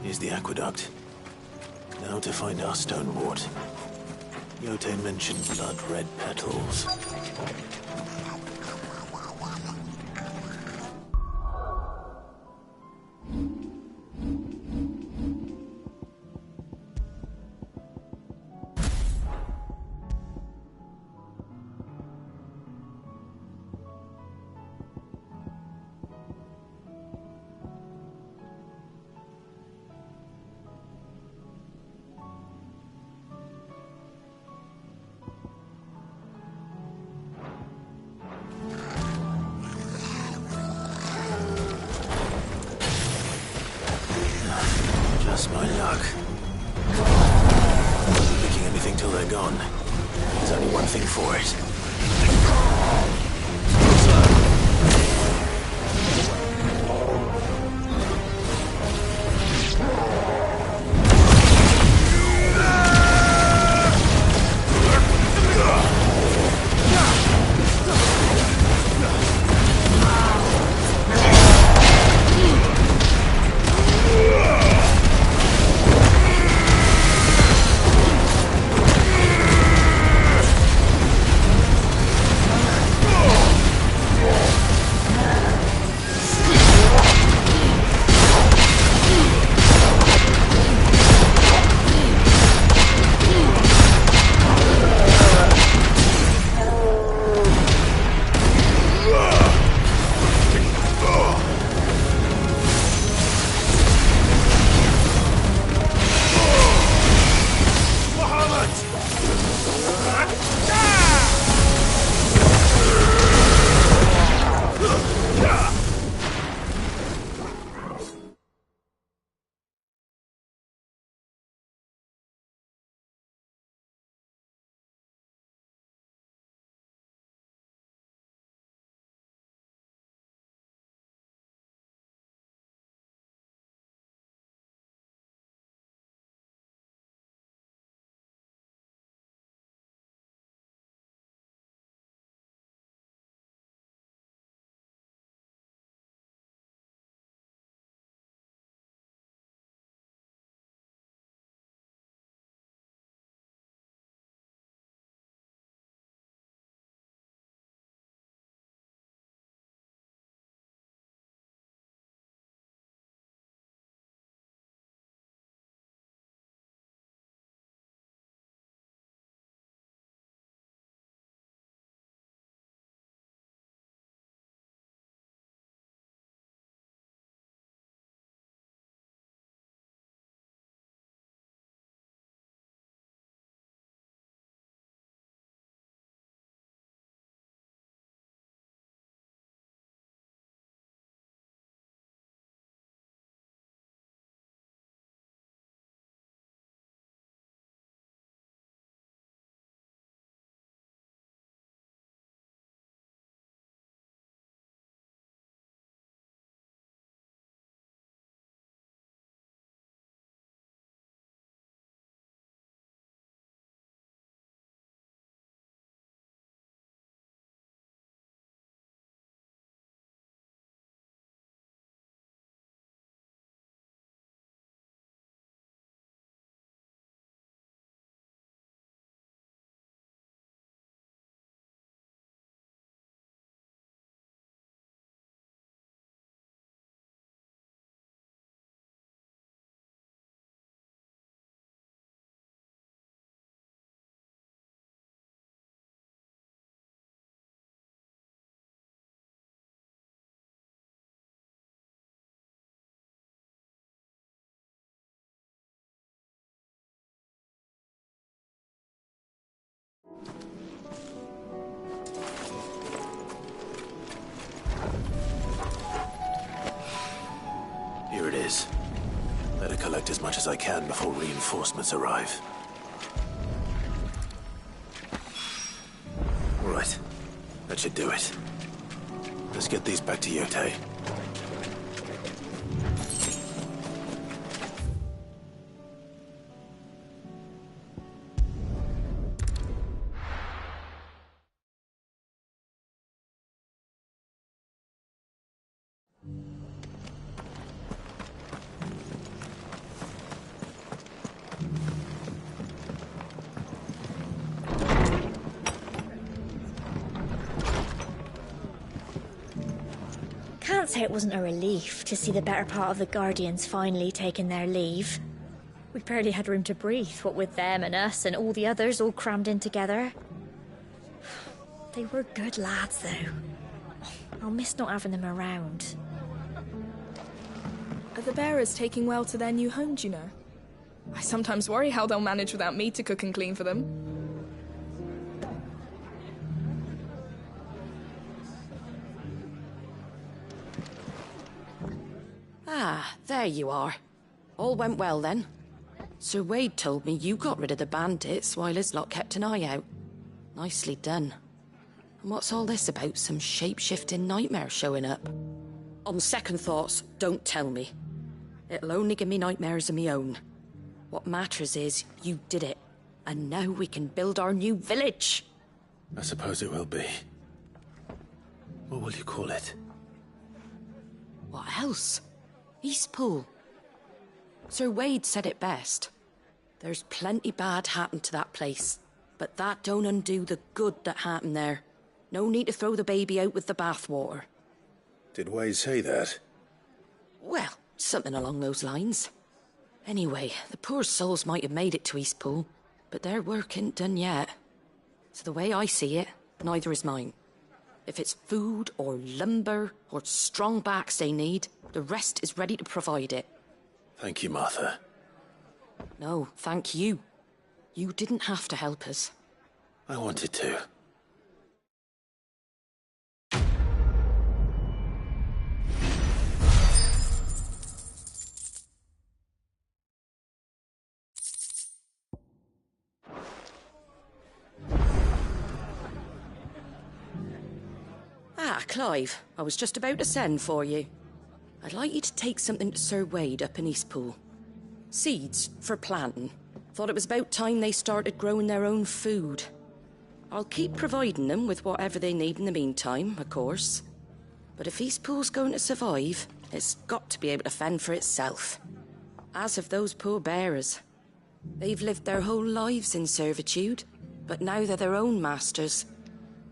Here's the aqueduct. Now to find our stone wart. Yote mentioned blood-red petals. Just my luck. Not picking anything till they're gone. There's only one thing for it. Here it is. Better collect as much as I can before reinforcements arrive. All right. That should do it. Let's get these back to Yote. Can't say it wasn't a relief to see the better part of the Guardians finally taking their leave. We barely had room to breathe, what with them and us and all the others all crammed in together. They were good lads, though. I'll miss not having them around. Are the bearers taking well to their new home, do you know? I sometimes worry how they'll manage without me to cook and clean for them. Ah, there you are. All went well then. Sir Wade told me you got rid of the bandits while his lot kept an eye out. Nicely done. And what's all this about some shape-shifting nightmare showing up? On second thoughts, don't tell me. It'll only give me nightmares of me own. What matters is you did it. And now we can build our new village. I suppose it will be. What will you call it? What else? Eastpool. Sir Wade said it best. There's plenty bad happened to that place, but that don't undo the good that happened there. No need to throw the baby out with the bathwater. Did Wade say that? Well, something along those lines. Anyway, the poor souls might have made it to Eastpool, but their work ain't done yet. So the way I see it, neither is mine. If it's food or lumber or strong backs they need, the rest is ready to provide it. Thank you, Martha. No, thank you. You didn't have to help us. I wanted to. Ah, Clive, I was just about to send for you. I'd like you to take something to Sir Wade up in Eastpool. Seeds for planting. Thought it was about time they started growing their own food. I'll keep providing them with whatever they need in the meantime, of course. But if Eastpool's going to survive, it's got to be able to fend for itself. As have those poor bearers. They've lived their whole lives in servitude, but now they're their own masters.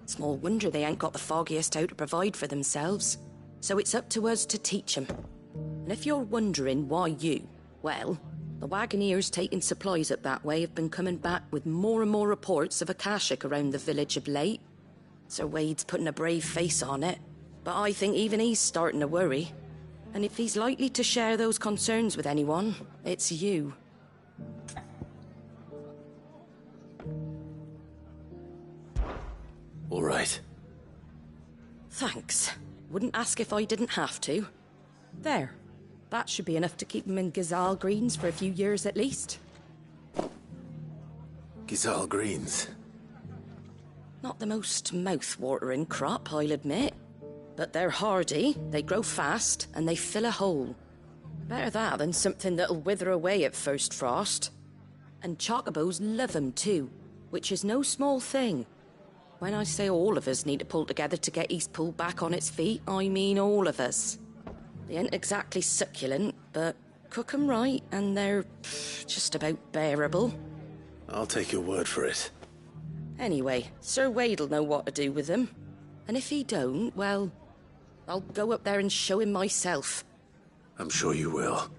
Small wonder they ain't got the foggiest how to provide for themselves. So it's up to us to teach them. And if you're wondering why you, well, the Wagoneers taking supplies up that way have been coming back with more and more reports of Akashic around the village of late. Sir Wade's putting a brave face on it, but I think even he's starting to worry. And if he's likely to share those concerns with anyone, it's you. All right. Thanks. Wouldn't ask if I didn't have to. There. That should be enough to keep them in Gazal Greens for a few years at least. Gazal Greens? Not the most mouth-watering crop, I'll admit. But they're hardy, they grow fast, and they fill a hole. Better that than something that'll wither away at first frost. And chocobos love them too, which is no small thing. When I say all of us need to pull together to get Eastpool back on its feet, I mean all of us. They ain't exactly succulent, but cook 'em right and they're just about bearable. I'll take your word for it. Anyway, Sir Wade'll know what to do with them. And if he don't, well, I'll go up there and show him myself. I'm sure you will.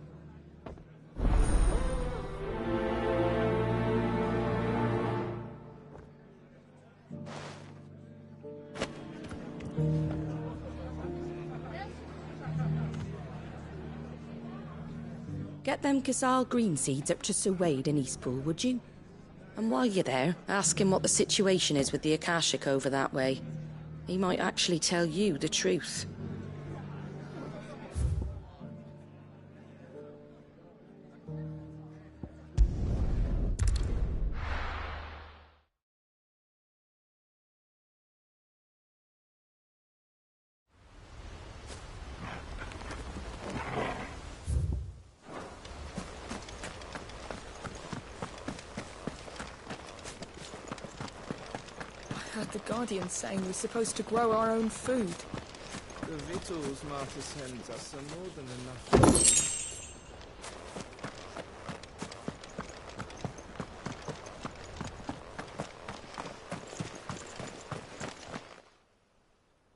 Get them Gazal green seeds up to Sir Wade in Eastpool, would you? And while you're there, ask him what the situation is with the Akashic over that way. He might actually tell you the truth. I heard the Guardians saying we're supposed to grow our own food. The victuals Martha sends us are more than enough.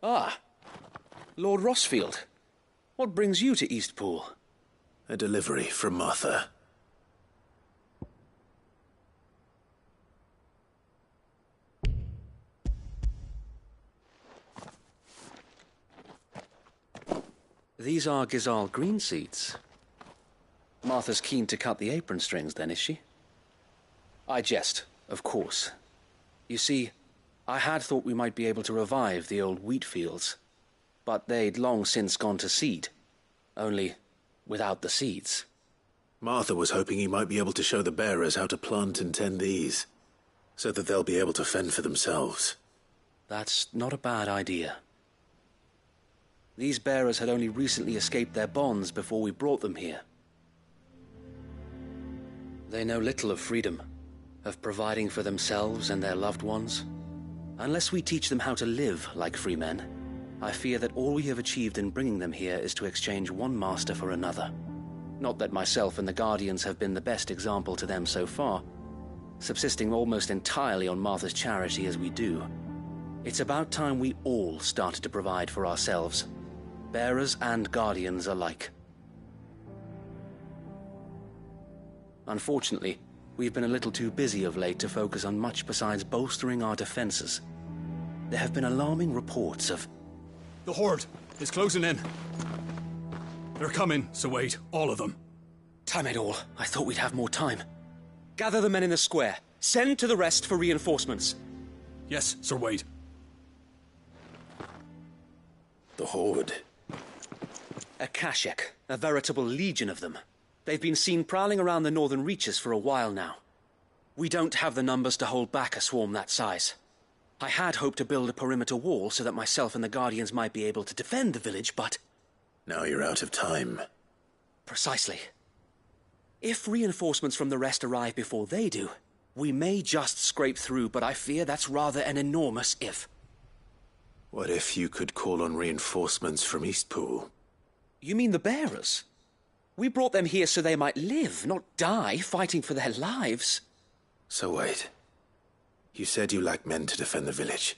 Ah, Lord Rossfield. What brings you to Eastpool? A delivery from Martha. These are Gizal green seeds. Martha's keen to cut the apron strings, then, is she? I jest, of course. You see, I had thought we might be able to revive the old wheat fields, but they'd long since gone to seed, only without the seeds. Martha was hoping he might be able to show the bearers how to plant and tend these, so that they'll be able to fend for themselves. That's not a bad idea. These bearers had only recently escaped their bonds before we brought them here. They know little of freedom, of providing for themselves and their loved ones. Unless we teach them how to live like free men, I fear that all we have achieved in bringing them here is to exchange one master for another. Not that myself and the Guardians have been the best example to them so far, subsisting almost entirely on Martha's charity as we do. It's about time we all started to provide for ourselves, bearers and Guardians alike. Unfortunately, we've been a little too busy of late to focus on much besides bolstering our defenses. There have been alarming reports of... The Horde is closing in. They're coming, so wait, all of them. Damn it all, I thought we'd have more time. Gather the men in the square. Send to the rest for reinforcements. Yes, Sir Wade. The Horde. Akashic, a veritable legion of them. They've been seen prowling around the northern reaches for a while now. We don't have the numbers to hold back a swarm that size. I had hoped to build a perimeter wall so that myself and the Guardians might be able to defend the village, but... Now you're out of time. Precisely. If reinforcements from the rest arrive before they do, we may just scrape through, but I fear that's rather an enormous if. What if you could call on reinforcements from Eastpool? You mean the bearers? We brought them here so they might live, not die, fighting for their lives. So wait. You said you lack men to defend the village.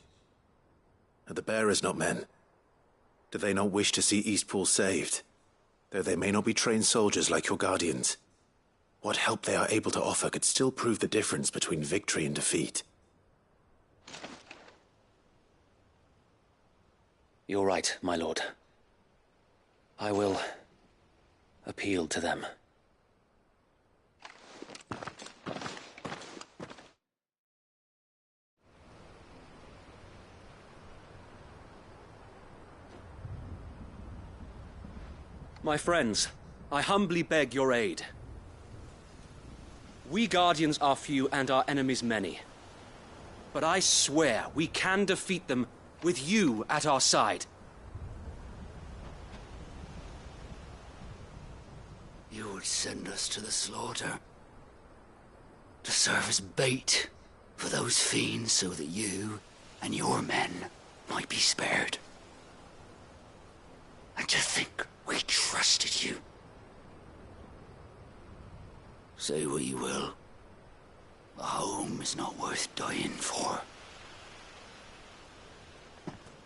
Are the bearers not men? Do they not wish to see Eastpool saved? Though they may not be trained soldiers like your Guardians. What help they are able to offer could still prove the difference between victory and defeat. You're right, my lord. I will appeal to them. My friends, I humbly beg your aid. We Guardians are few and our enemies many. But I swear we can defeat them with you at our side. You would send us to the slaughter, to serve as bait for those fiends so that you and your men might be spared. And to think we trusted you. Say what you will, a home is not worth dying for.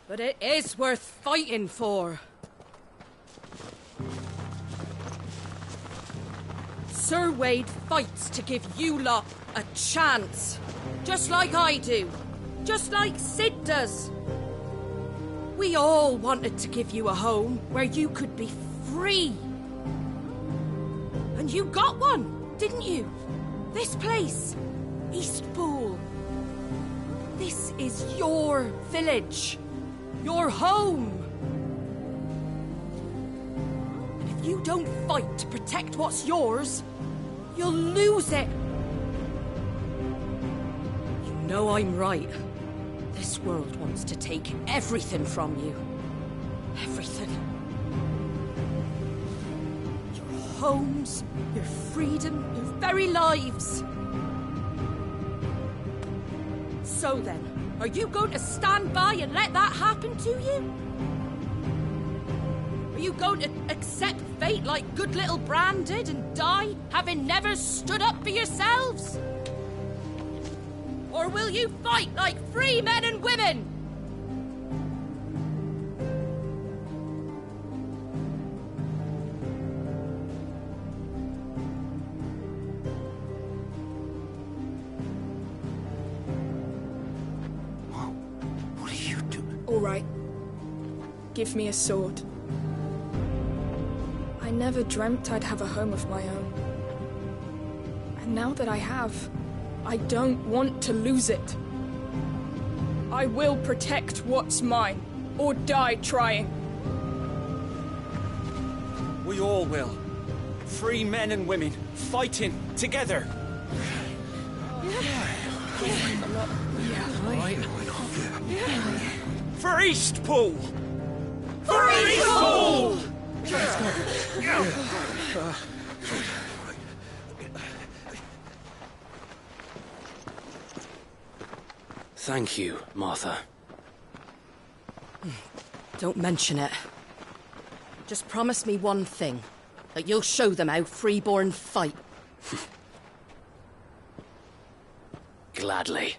But it is worth fighting for. Sir Wade fights to give you lot a chance. Just like I do. Just like Sid does. We all wanted to give you a home where you could be free. And you got one, didn't you? This place. Eastpool. This is your village. Your home. And if you don't fight to protect what's yours, you'll lose it. You know I'm right. This world wants to take everything from you. Everything. Your homes, your freedom, your very lives. So then, are you going to stand by and let that happen to you? Are you going to accept fate like good little Bran did and die, having never stood up for yourselves? Or will you fight like free men and women? What are you doing? All right. Give me a sword. I never dreamt I'd have a home of my own. And now that I have, I don't want to lose it. I will protect what's mine, or die trying. We all will. Free men and women, fighting together. For Eastpool! For Eastpool! Thank you, Martha. Don't mention it. Just promise me one thing. That you'll show them how freeborn fight. Gladly.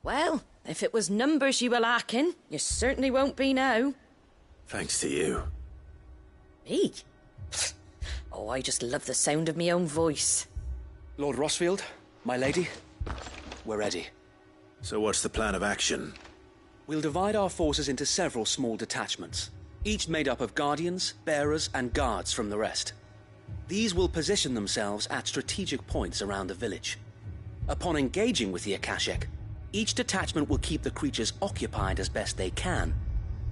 Well, if it was numbers you were lacking, you certainly won't be now. Thanks to you. Me? Oh, I just love the sound of my own voice. Lord Rossfield, my lady, we're ready. So what's the plan of action? We'll divide our forces into several small detachments, each made up of guardians, bearers, and guards from the rest. These will position themselves at strategic points around the village. Upon engaging with the Akashic, each detachment will keep the creatures occupied as best they can,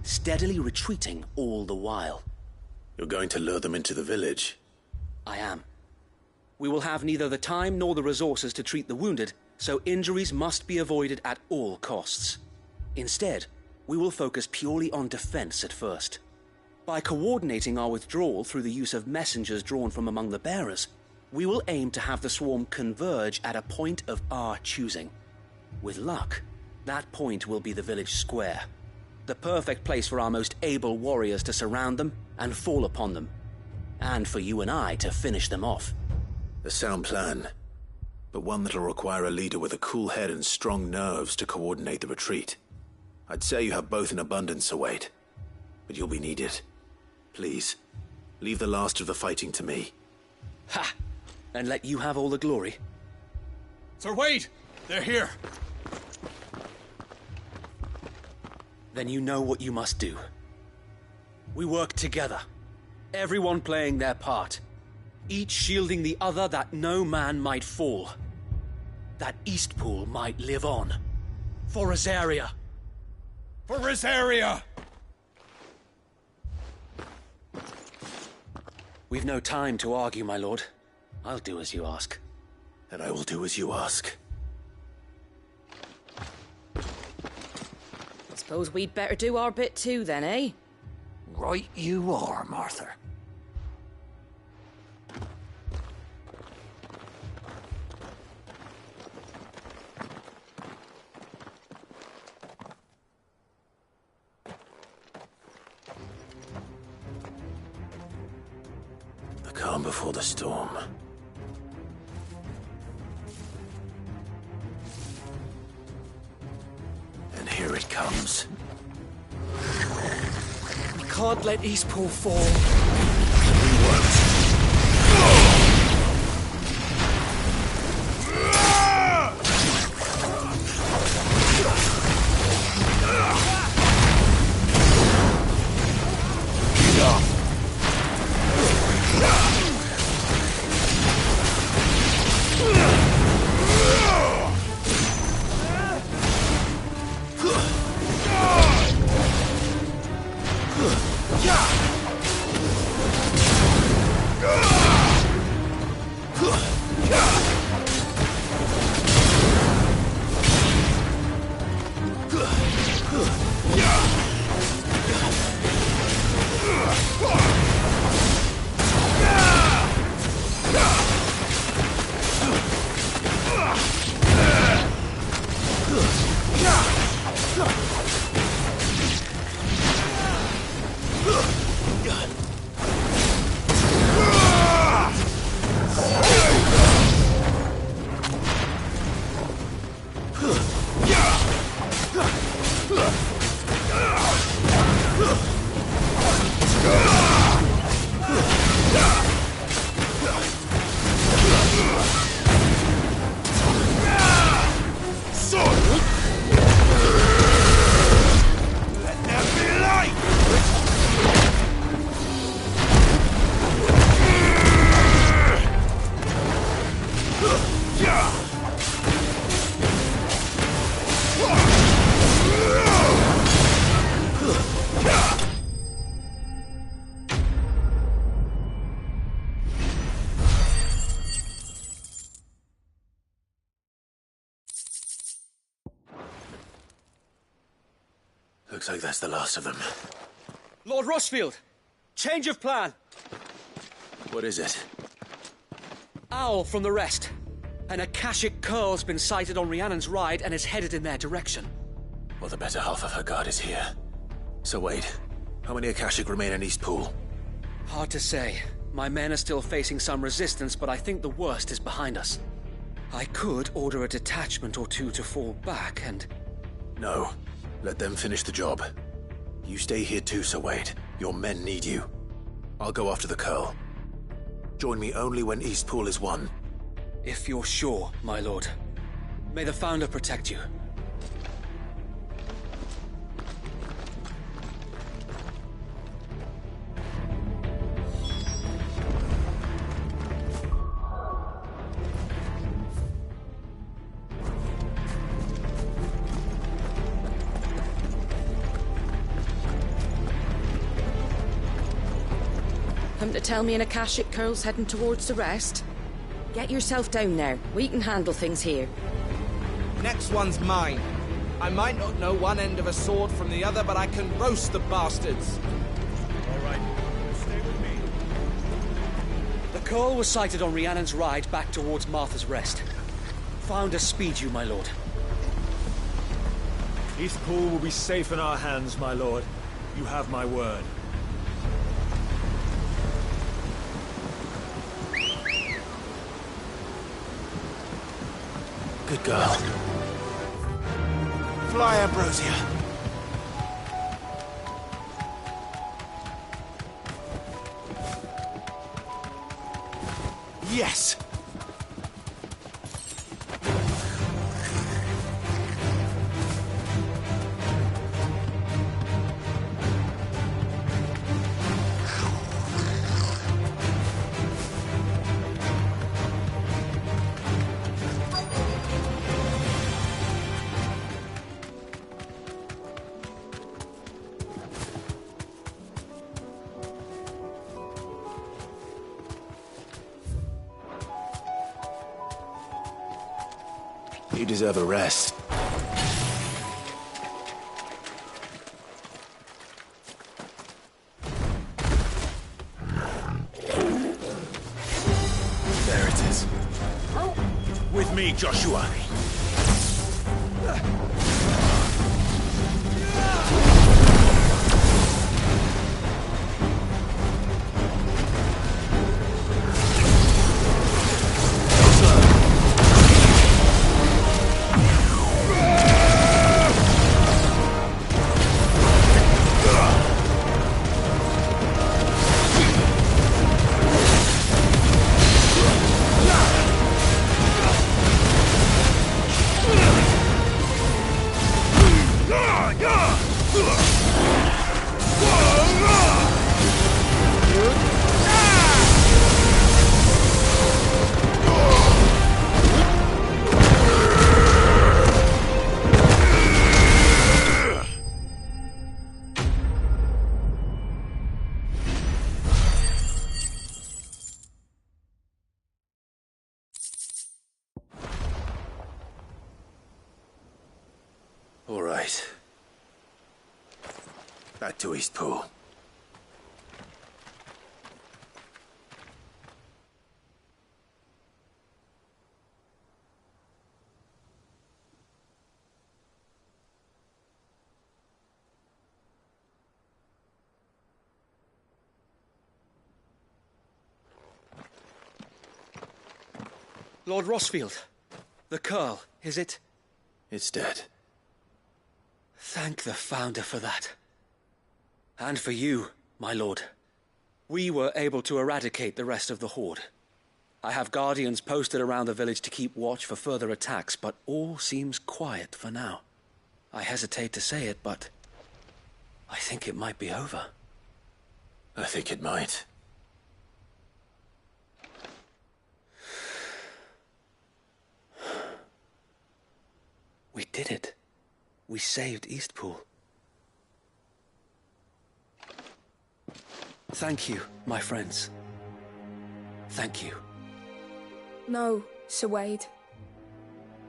steadily retreating all the while. You're going to lure them into the village? I am. We will have neither the time nor the resources to treat the wounded, so injuries must be avoided at all costs. Instead, we will focus purely on defense at first. By coordinating our withdrawal through the use of messengers drawn from among the bearers, we will aim to have the swarm converge at a point of our choosing. With luck, that point will be the village square, the perfect place for our most able warriors to surround them and fall upon them, and for you and I to finish them off. A sound plan, but one that'll require a leader with a cool head and strong nerves to coordinate the retreat. I'd say you have both in abundance, Wade, but you'll be needed. Please, leave the last of the fighting to me. Ha! And let you have all the glory. Sir Wade! They're here! Then you know what you must do. We work together, everyone playing their part, each shielding the other that no man might fall, that Eastpool might live on. For Rosaria! For Rosaria! We've no time to argue, my lord. I'll do as you ask. And I will do as you ask. Suppose we'd better do our bit too, then, eh? Right you are, Martha. The calm before the storm. And here it comes. We can't let Eastpool fall. We won't. Looks like that's the last of them. Lord Rossfield! Change of plan! What is it? Owl from the rest. An Akashic curl's been sighted on Rhiannon's ride and is headed in their direction. Well, the better half of her guard is here. So wait, how many Akashic remain in East Pool? Hard to say. My men are still facing some resistance, but I think the worst is behind us. I could order a detachment or two to fall back and... No. Let them finish the job. You stay here too, Sir Wade. Your men need you. I'll go after the curl. Join me only when East Pool is won. If you're sure, my lord. May the Founder protect you. Come to tell me an Akashic curl's heading towards the rest? Get yourself down there. We can handle things here. Next one's mine. I might not know one end of a sword from the other, but I can roast the bastards. All right, stay with me. The curl was sighted on Rhiannon's ride back towards Martha's Rest. Founder speed you, my lord. East Pool will be safe in our hands, my lord. You have my word. Good girl. Fly, Ambrosia. Yes! You deserve a rest. There it is. With me, Joshua. All right. Back to East Pool. Lord Rossfield, the curl, is it? It's dead. Thank the Founder for that. And for you, my lord. We were able to eradicate the rest of the Horde. I have guardians posted around the village to keep watch for further attacks, but all seems quiet for now. I hesitate to say it, but I think it might be over. I think it might. We did it. We saved Eastpool. Thank you, my friends. Thank you. No, Sir Wade.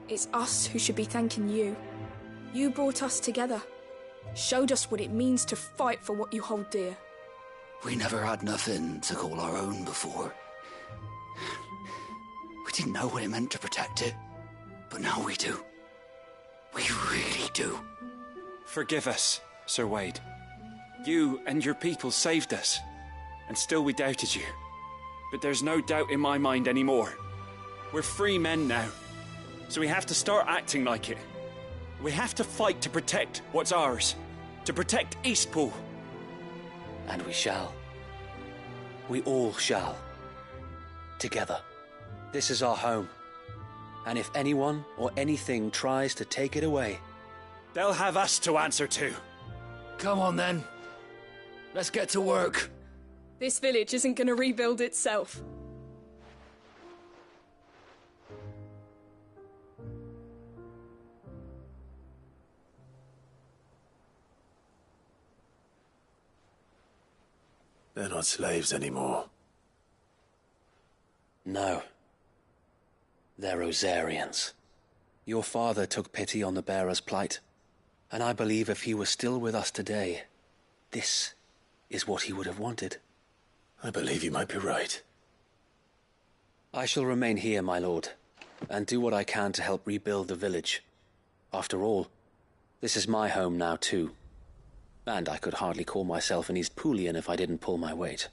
It's us who should be thanking you. You brought us together. Showed us what it means to fight for what you hold dear. We never had nothing to call our own before. We didn't know what it meant to protect it, but now we do. We really do. Forgive us, Sir Wade. You and your people saved us, and still we doubted you. But there's no doubt in my mind anymore. We're free men now, so we have to start acting like it. We have to fight to protect what's ours, to protect Eastpool. And we shall. We all shall. Together. This is our home. And if anyone or anything tries to take it away, they'll have us to answer to. Come on then. Let's get to work. This village isn't gonna rebuild itself. They're not slaves anymore. No. They're Rosarians. Your father took pity on the bearer's plight, and I believe if he was still with us today, this is what he would have wanted. I believe you might be right. I shall remain here, my lord, and do what I can to help rebuild the village. After all, this is my home now too. And I could hardly call myself an Eastpoolian if I didn't pull my weight.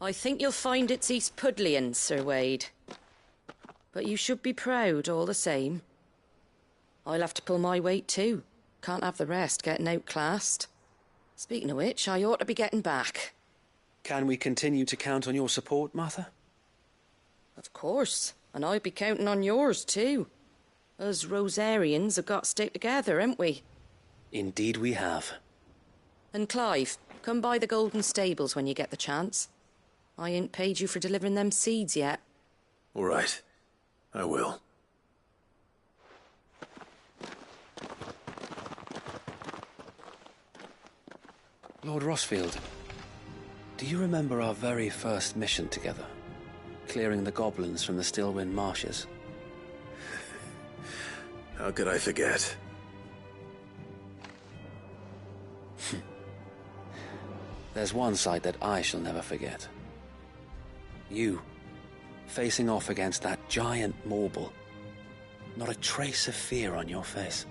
I think you'll find it's East Pudlian, Sir Wade. But you should be proud all the same. I'll have to pull my weight too. Can't have the rest getting outclassed. Speaking of which, I ought to be getting back. Can we continue to count on your support, Martha? Of course, and I'll be counting on yours too. Us Rosarians have got to stick together, haven't we? Indeed we have. And Clive, come by the Golden Stables when you get the chance. I ain't paid you for delivering them seeds yet. All right. I will. Lord Rossfield, do you remember our very first mission together? Clearing the goblins from the Stillwind marshes? How could I forget? There's one sight that I shall never forget. You, facing off against that giant Morble. Not a trace of fear on your face.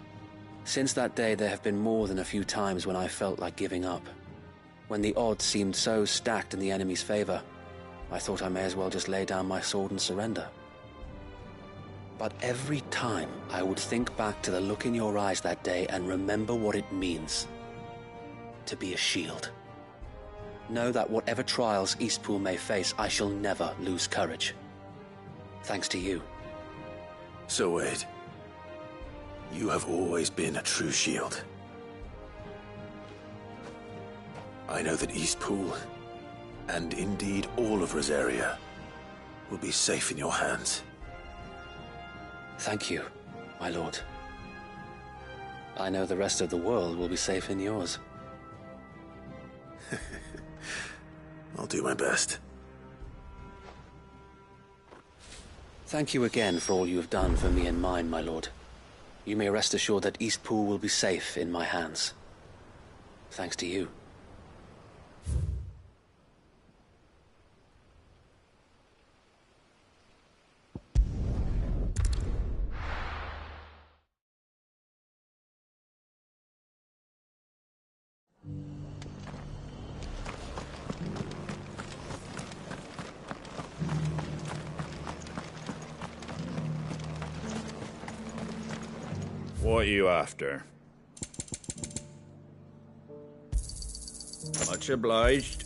Since that day, there have been more than a few times when I felt like giving up. When the odds seemed so stacked in the enemy's favor, I thought I may as well just lay down my sword and surrender. But every time I would think back to the look in your eyes that day and remember what it means to be a shield. Know that whatever trials Eastpool may face, I shall never lose courage. Thanks to you. So Wade, you have always been a true shield. I know that Eastpool, and indeed all of Rosaria, will be safe in your hands. Thank you, my lord. I know the rest of the world will be safe in yours. I'll do my best. Thank you again for all you have done for me and mine, my lord. You may rest assured that Eastpool will be safe in my hands. Thanks to you. What are you after? Much obliged.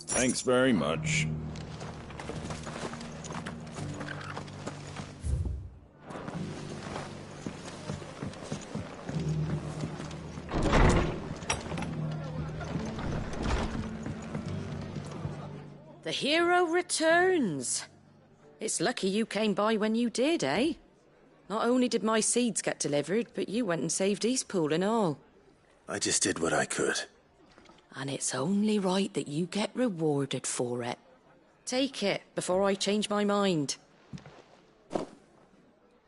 Thanks very much. The hero returns. It's lucky you came by when you did, eh? Not only did my seeds get delivered, but you went and saved Eastpool and all. I just did what I could. And it's only right that you get rewarded for it. Take it before I change my mind.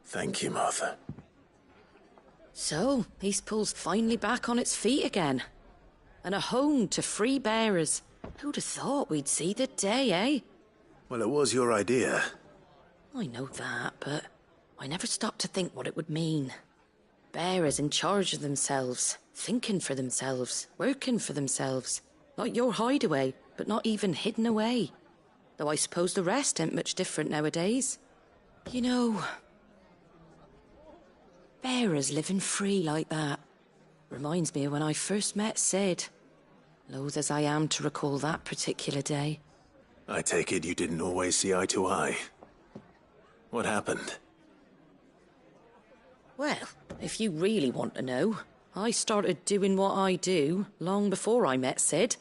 Thank you, Martha. So, Eastpool's finally back on its feet again. And a home to free bearers. Who'd have thought we'd see the day, eh? Well, it was your idea. I know that, but I never stopped to think what it would mean. Bearers in charge of themselves, thinking for themselves, working for themselves. Like your hideaway, but not even hidden away. Though I suppose the rest ain't much different nowadays. You know, bearers living free like that reminds me of when I first met Sid. Loath as I am to recall that particular day. I take it you didn't always see eye to eye. What happened? Well, if you really want to know, I started doing what I do long before I met Sid.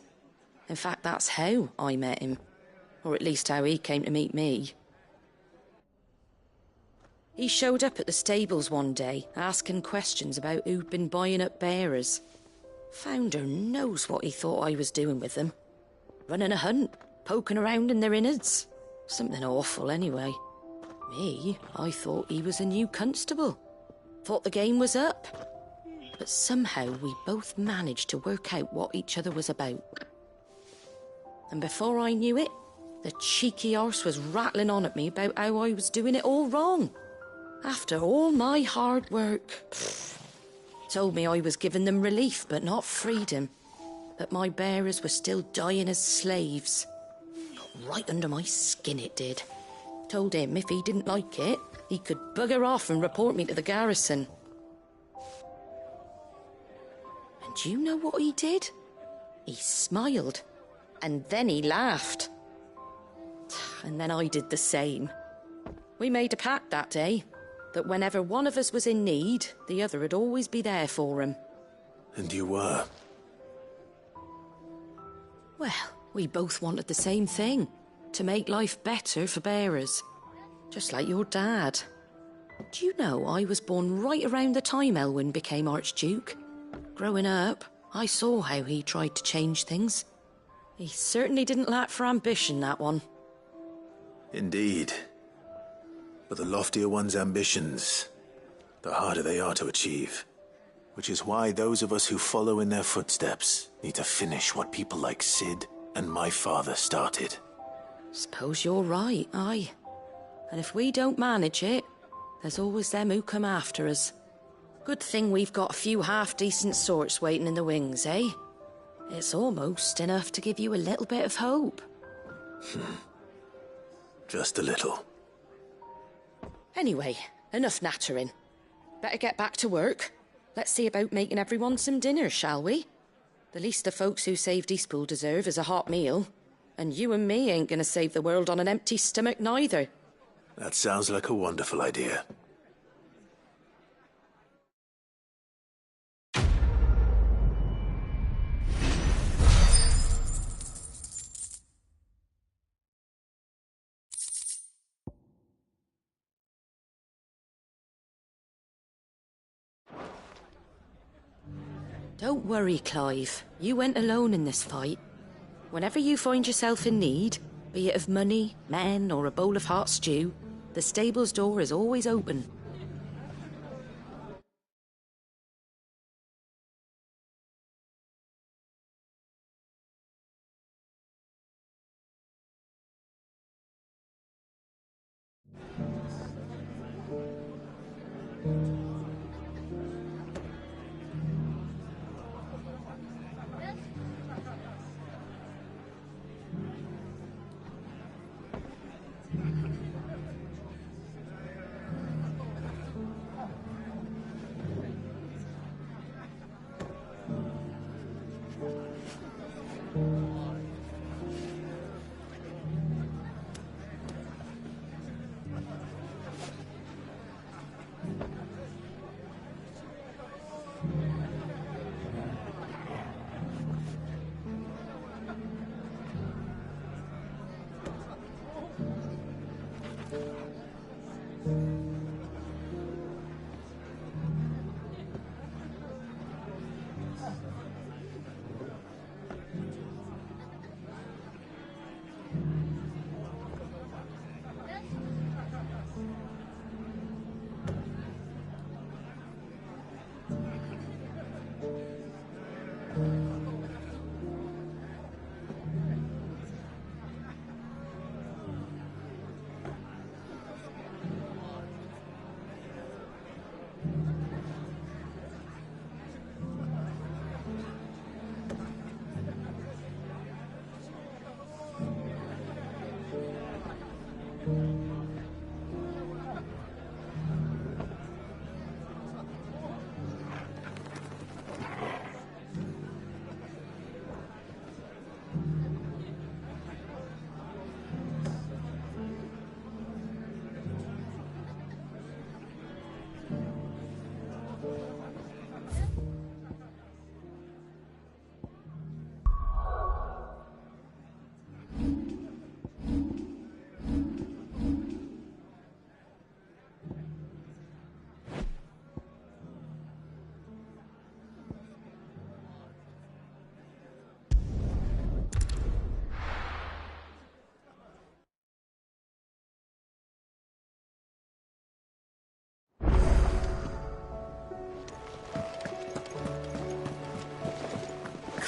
In fact, that's how I met him. Or at least how he came to meet me. He showed up at the stables one day, asking questions about who'd been buying up bearers. Founder knows what he thought I was doing with them. Running a hunt, poking around in their innards. Something awful, anyway. Me, I thought he was a new constable. Thought the game was up. But somehow we both managed to work out what each other was about. And before I knew it, the cheeky arse was rattling on at me about how I was doing it all wrong. After all my hard work. Told me I was giving them relief, but not freedom. That my bearers were still dying as slaves. Got right under my skin it did. Told him if he didn't like it, he could bugger off and report me to the garrison. And do you know what he did? He smiled. And then he laughed. And then I did the same. We made a pact that day, that whenever one of us was in need, the other would always be there for him. And you were? Well, we both wanted the same thing. To make life better for bearers. Just like your dad. Do you know I was born right around the time Elwyn became Archduke? Growing up, I saw how he tried to change things. He certainly didn't lack for ambition, that one. Indeed. But the loftier one's ambitions, the harder they are to achieve. Which is why those of us who follow in their footsteps need to finish what people like Sid and my father started. Suppose you're right, aye. And if we don't manage it, there's always them who come after us. Good thing we've got a few half-decent sorts waiting in the wings, eh? It's almost enough to give you a little bit of hope. Just a little. Anyway, enough nattering. Better get back to work. Let's see about making everyone some dinner, shall we? The least the folks who saved Eastpool deserve is a hot meal. And you and me ain't gonna save the world on an empty stomach neither. That sounds like a wonderful idea. Don't worry, Clive. You went alone in this fight. Whenever you find yourself in need, be it of money, men, or a bowl of hot stew, the stable's door is always open.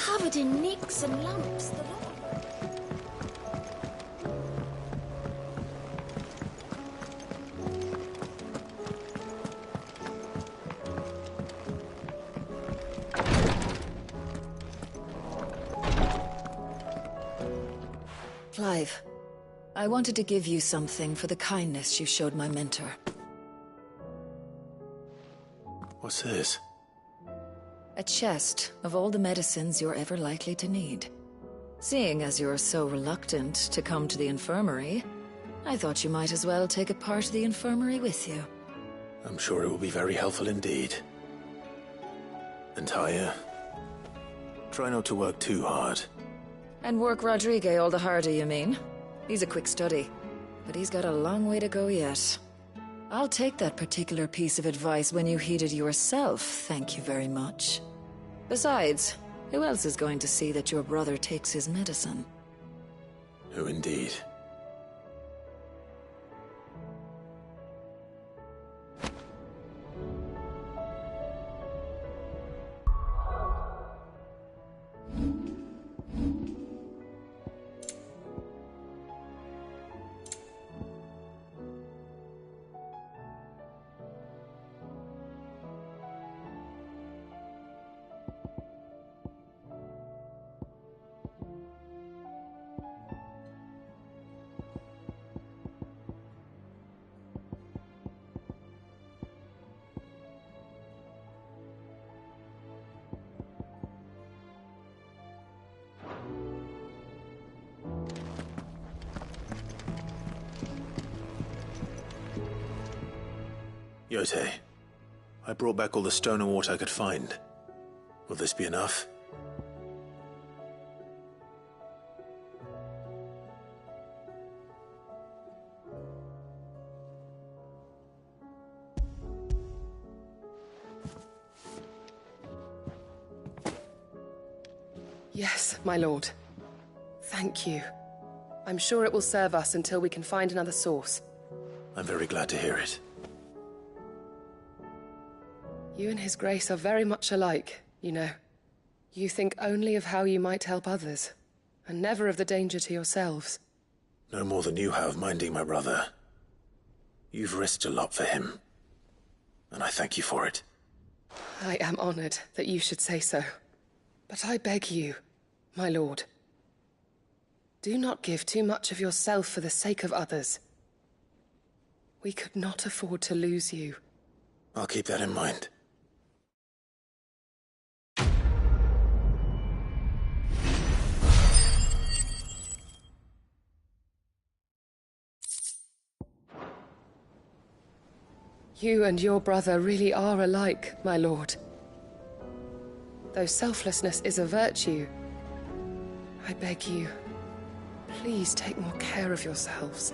covered in nicks and lumps. The lot. Clive, I wanted to give you something for the kindness you showed my mentor. What's this? A chest of all the medicines you're ever likely to need. Seeing as you're so reluctant to come to the infirmary, I thought you might as well take a part of the infirmary with you. I'm sure it will be very helpful indeed. And Taya, try not to work too hard. And work Rodrigue all the harder, you mean? He's a quick study, but he's got a long way to go yet. I'll take that particular piece of advice when you heed it yourself, thank you very much. Besides, who else is going to see that your brother takes his medicine? Who indeed? Yote, I brought back all the stone and water I could find. Will this be enough? Yes, my lord. Thank you. I'm sure it will serve us until we can find another source. I'm very glad to hear it. You and His Grace are very much alike, you know. You think only of how you might help others, and never of the danger to yourselves. No more than you have minding my brother. You've risked a lot for him, and I thank you for it. I am honored that you should say so. But I beg you, my lord, do not give too much of yourself for the sake of others. We could not afford to lose you. I'll keep that in mind. You and your brother really are alike, my lord. Though selflessness is a virtue, I beg you, please take more care of yourselves.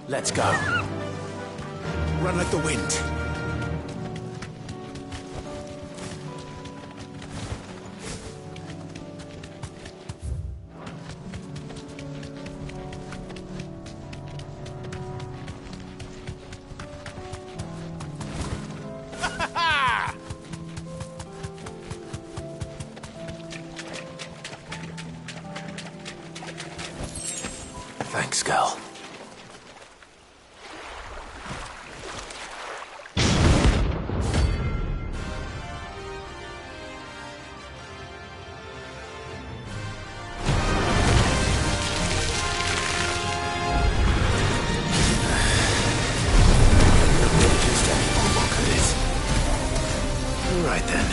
Let's go. Run like the wind. Thanks, girl. All right then.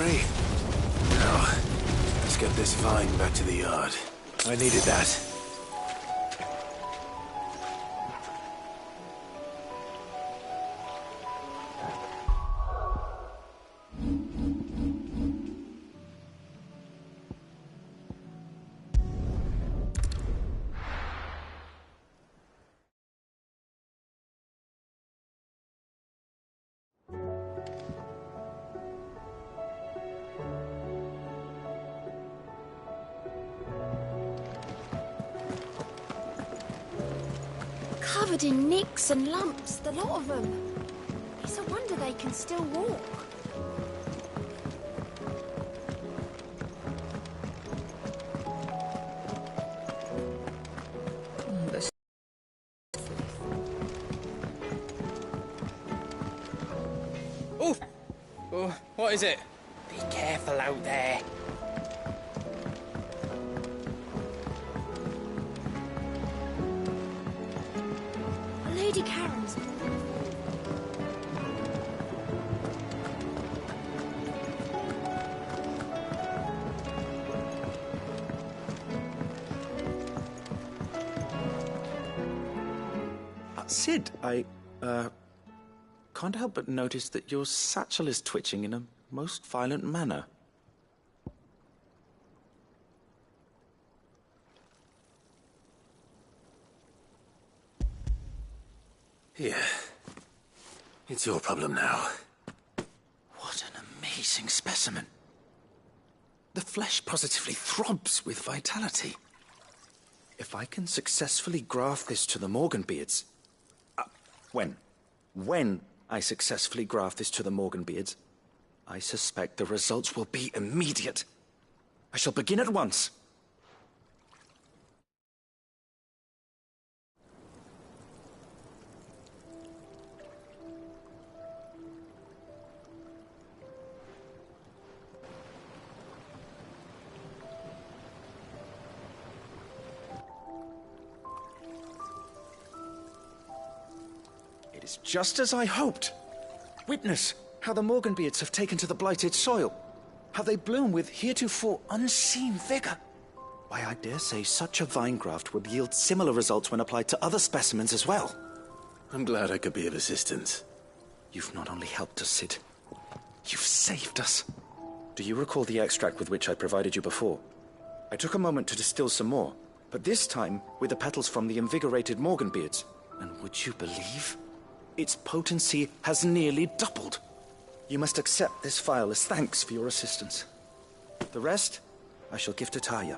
we? Now, let's get this vine back to the yard. I needed that. Covered in nicks and lumps, the lot of them. It's a wonder they can still walk. Oh! Oh, what is it? Be careful out there. Lady Karen's. Sid, I can't help but notice that your satchel is twitching in a most violent manner. Yeah. It's your problem now. What an amazing specimen. The flesh positively throbs with vitality. If I can successfully graft this to the Morganbeards... When I successfully graft this to the Morganbeards, I suspect the results will be immediate. I shall begin at once. It is just as I hoped. Witness how the Morganbeards have taken to the blighted soil. How they bloom with heretofore unseen vigor. Why, I dare say such a vine graft would yield similar results when applied to other specimens as well. I'm glad I could be of assistance. You've not only helped us, Sid, you've saved us. Do you recall the extract with which I provided you before? I took a moment to distill some more, but this time with the petals from the invigorated Morganbeards. And would you believe? Its potency has nearly doubled. You must accept this vial as thanks for your assistance. The rest, I shall give to Taya.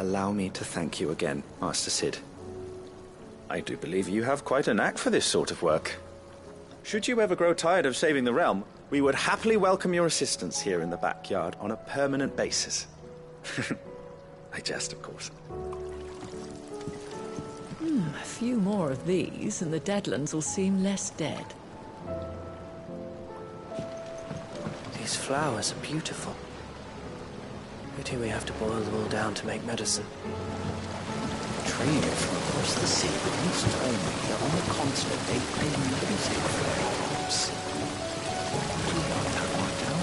Allow me to thank you again, Master Cid. I do believe you have quite a knack for this sort of work. Should you ever grow tired of saving the realm, we would happily welcome your assistance here in the backyard on a permanent basis. I jest, of course. A few more of these, and the Deadlands will seem less dead. These flowers are beautiful. Pity we have to boil them all down to make medicine. Trader from across the sea once told me that on the continent they play music for their crops. Do you want that worked out?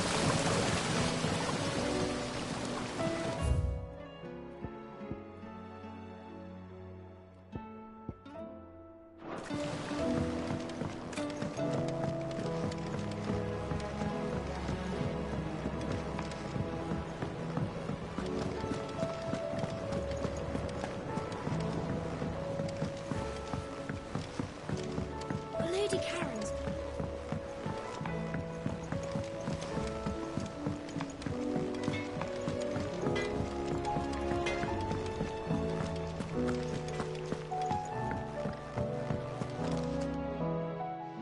Lady Karen's.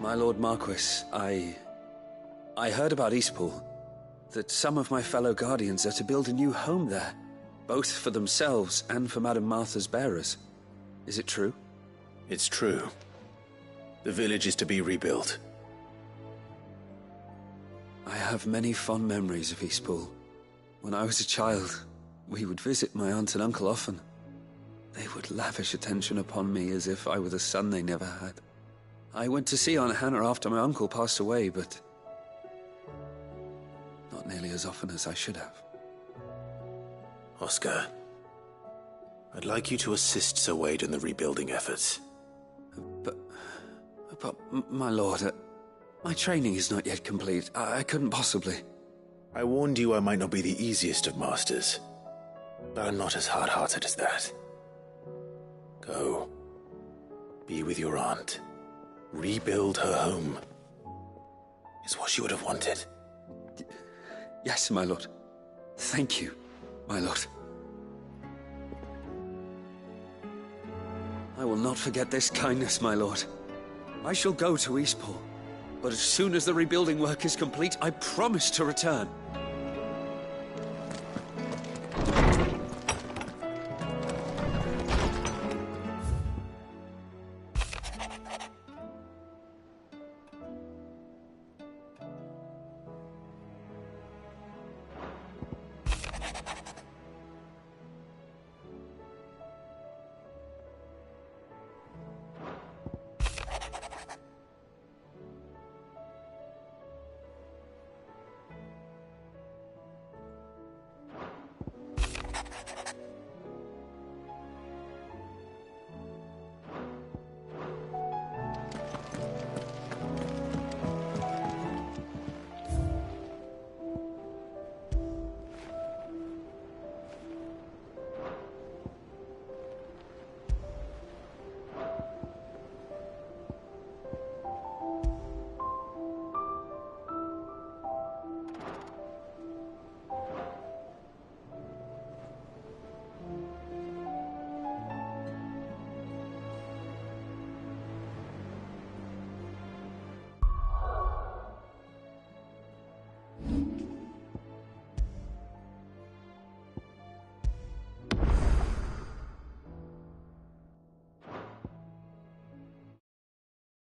My Lord Marquis, I heard about Eastpool. That some of my fellow Guardians are to build a new home there, both for themselves and for Madame Martha's bearers. Is it true? It's true. The village is to be rebuilt. I have many fond memories of Eastpool. When I was a child, we would visit my aunt and uncle often. They would lavish attention upon me as if I were the son they never had. I went to see Aunt Hannah after my uncle passed away, but not nearly as often as I should have. Oscar, I'd like you to assist Sir Wade in the rebuilding efforts. But, my lord, my training is not yet complete. I couldn't possibly. I warned you I might not be the easiest of masters, but I'm not as hard-hearted as that. Go. Be with your aunt. Rebuild her home. Is what she would have wanted. Yes, my lord. Thank you, my lord. I will not forget this kindness, my lord. I shall go to Eastpool, but as soon as the rebuilding work is complete, I promise to return.